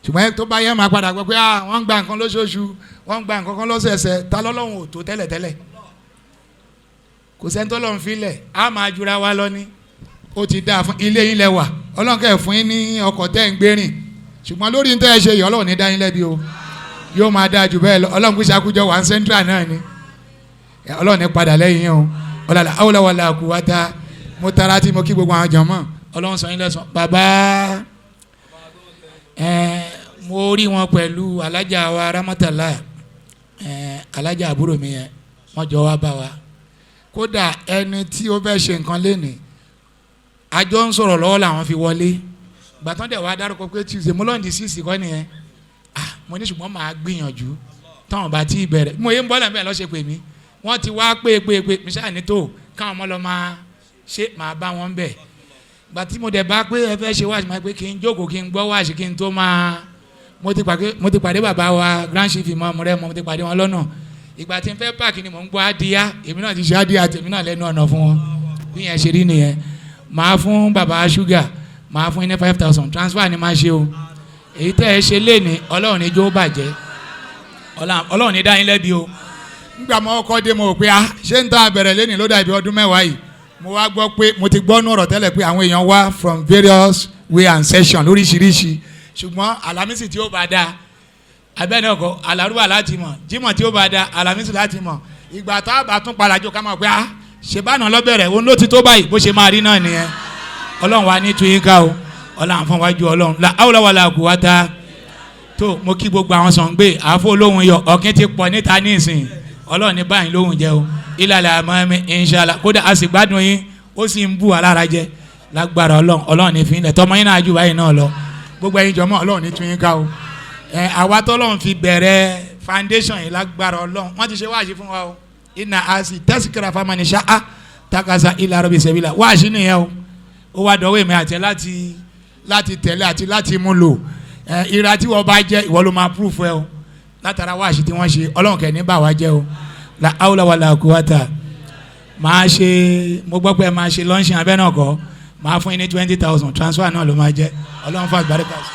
ṣùgbọ́n tó bá yẹ máa padà gbọ́ pé wọ́n ń gba nǹkan lóṣooṣù wọ́n ń gba nǹkan kan lọ́sẹ̀ẹsẹ̀ ta lọ́lọ́run ò tó tẹ́lẹ̀tẹ́lẹ̀ kò sẹ́ni tó lọ́n filẹ̀ á máa jura wa lọ ní ó ti dáa fún ilé yín lẹ́wà ọlọ́run kẹ́ ẹ̀ fún yín ní ọkọ̀ tẹ́ ń gbérìn ṣùgbọ́n lórí ní tẹ́ ẹ ṣe yìí ọlọ́run ní dá yín lẹ́bi o yóò máa dáa jù bẹ́ẹ̀ lọ ọlọ́run kò ṣàkójọ wà ń central náà ni ọlọ́run ní padà lẹ́yìn o ọlọ́run hawla wala quwwata mo tara tí mo kí gbogbo àwọn jọmọ́ ọlọ́run sọ yín lẹ́san bàbá mo rí wọn pẹ̀lú alájà wa Ramatala alájà àbúrò mi yẹn wọ́n jọ wá bá wa kódà ẹni tí ó fẹ́ ṣe nǹkan lénìí àjọ ń sọ̀rọ̀ lọ́wọ́ làwọn fi wọlé gbàtàn dẹ̀ wá dárúkọ pé Tuesday mo lọ́ọ̀dì sí ìsìnkọ́ nìyẹn mo ní ṣùgbọ́n màá gbìyànjú táwọn bá ti bẹ̀rẹ̀ mo yé ń bọ́lá bẹ́ẹ̀ lọ́sẹ̀ pè mí wọ́n ti wá pé mi ṣáà ní tó káwọn ọmọ lọ máa ṣe máa bá wọn bẹ̀ gbà tí mo dẹ̀ bá pé ẹ fẹ́ ṣe wáṣí máa pé kí n jókòó kí n gbọ́ wáṣí kí n tó máa mo ti pàdé bàbá wa grand chief imam rẹ mo ti pàdé wọn lọ́nà ìgbà tí n fẹ́ páàkì ni mò ń gbọ́ adìyá èmi náà ti ṣe adìyá tèmi náà lẹ́nu ọ̀nà fún wọn bí yẹn ṣe rí nìyẹn màá fún bàbá ṣúgà màá fún ní 5,000 transfer ni máa ṣe o èyí tẹ́ ẹ ṣe lé ní ọlọ́run ní jó bàjẹ́ ọlọ́run ní dá yín lẹ́bi o nígbà mọ́ ọkọ dé mo rò pé ṣé ń ta bẹ̀rẹ̀ lé ní ló dàbí ọdún mẹ́wàá yìí mo wá gbọ́ pé mo ti gbọ́ nú ọ̀rọ̀ tẹ́lẹ̀ pé àwọn èèyàn wá from various way and session lóríṣiríṣi ṣùgbọ́n alámísì tí ó bá dáa abẹ́ni ọkọ̀ alárúbà láti mọ̀ jímọ̀ tí ó bá dáa alámísì láti mọ̀ ìgbà tá a bá tún palàjò ká mọ̀ pé ṣe bá nà lọ́bẹ̀rẹ̀ òun ló ti tó báyìí bó ṣe máa rí náà nìyẹn ọlọ́run wa ní tuyín ká o ọlọ́run fún wájú ọlọ́run la hawla wala quwwata tó mo kí gbogbo àwọn sọ̀ngbé àfọ olóhùn yọ ọ̀kín ti pọ̀ níta ní ìsìn ọlọ́run ní báyìí lóhùn jẹ́ o ìlàlẹ̀ àmọ́ inshallah kódà a sì gbádùn yín ó sì ń bù alára jẹ lágbára ọlọ́run ní fi ilẹ̀ tọmọ yín náà jù báyìí náà lọ gbogbo ẹ̀yin jọmọ́ ọlọ́run ní tuyín ká o àwa tọ́lọ́run fi bẹ̀rẹ̀ foundation yìí lágbára ọlọ́run wọ́n ti ṣe wáàsí fún wa o iná àti tẹ́síkìrà famani ṣáá takasa ilà rọ̀bì sẹ́bìlà wáàsí nìyẹn o ó wá dọ̀wọ́ èmi àti láti tẹ̀lé àti láti mú lò ìra tí wọ́n bá jẹ́ ìwọ ló máa proof ẹ o látara wáàsí tí wọ́n ṣe ọlọ́run kẹ́ ní bá wa jẹ́ o la hawla wala quwwata máa ṣe mo gbọ́ pé máa ṣe lọ́ńṣìn abẹ́ náà kọ́ máa fún yín ní 20,000 transfer náà ló máa jẹ́ ọlọ́run fún àgbàdo kàṣí.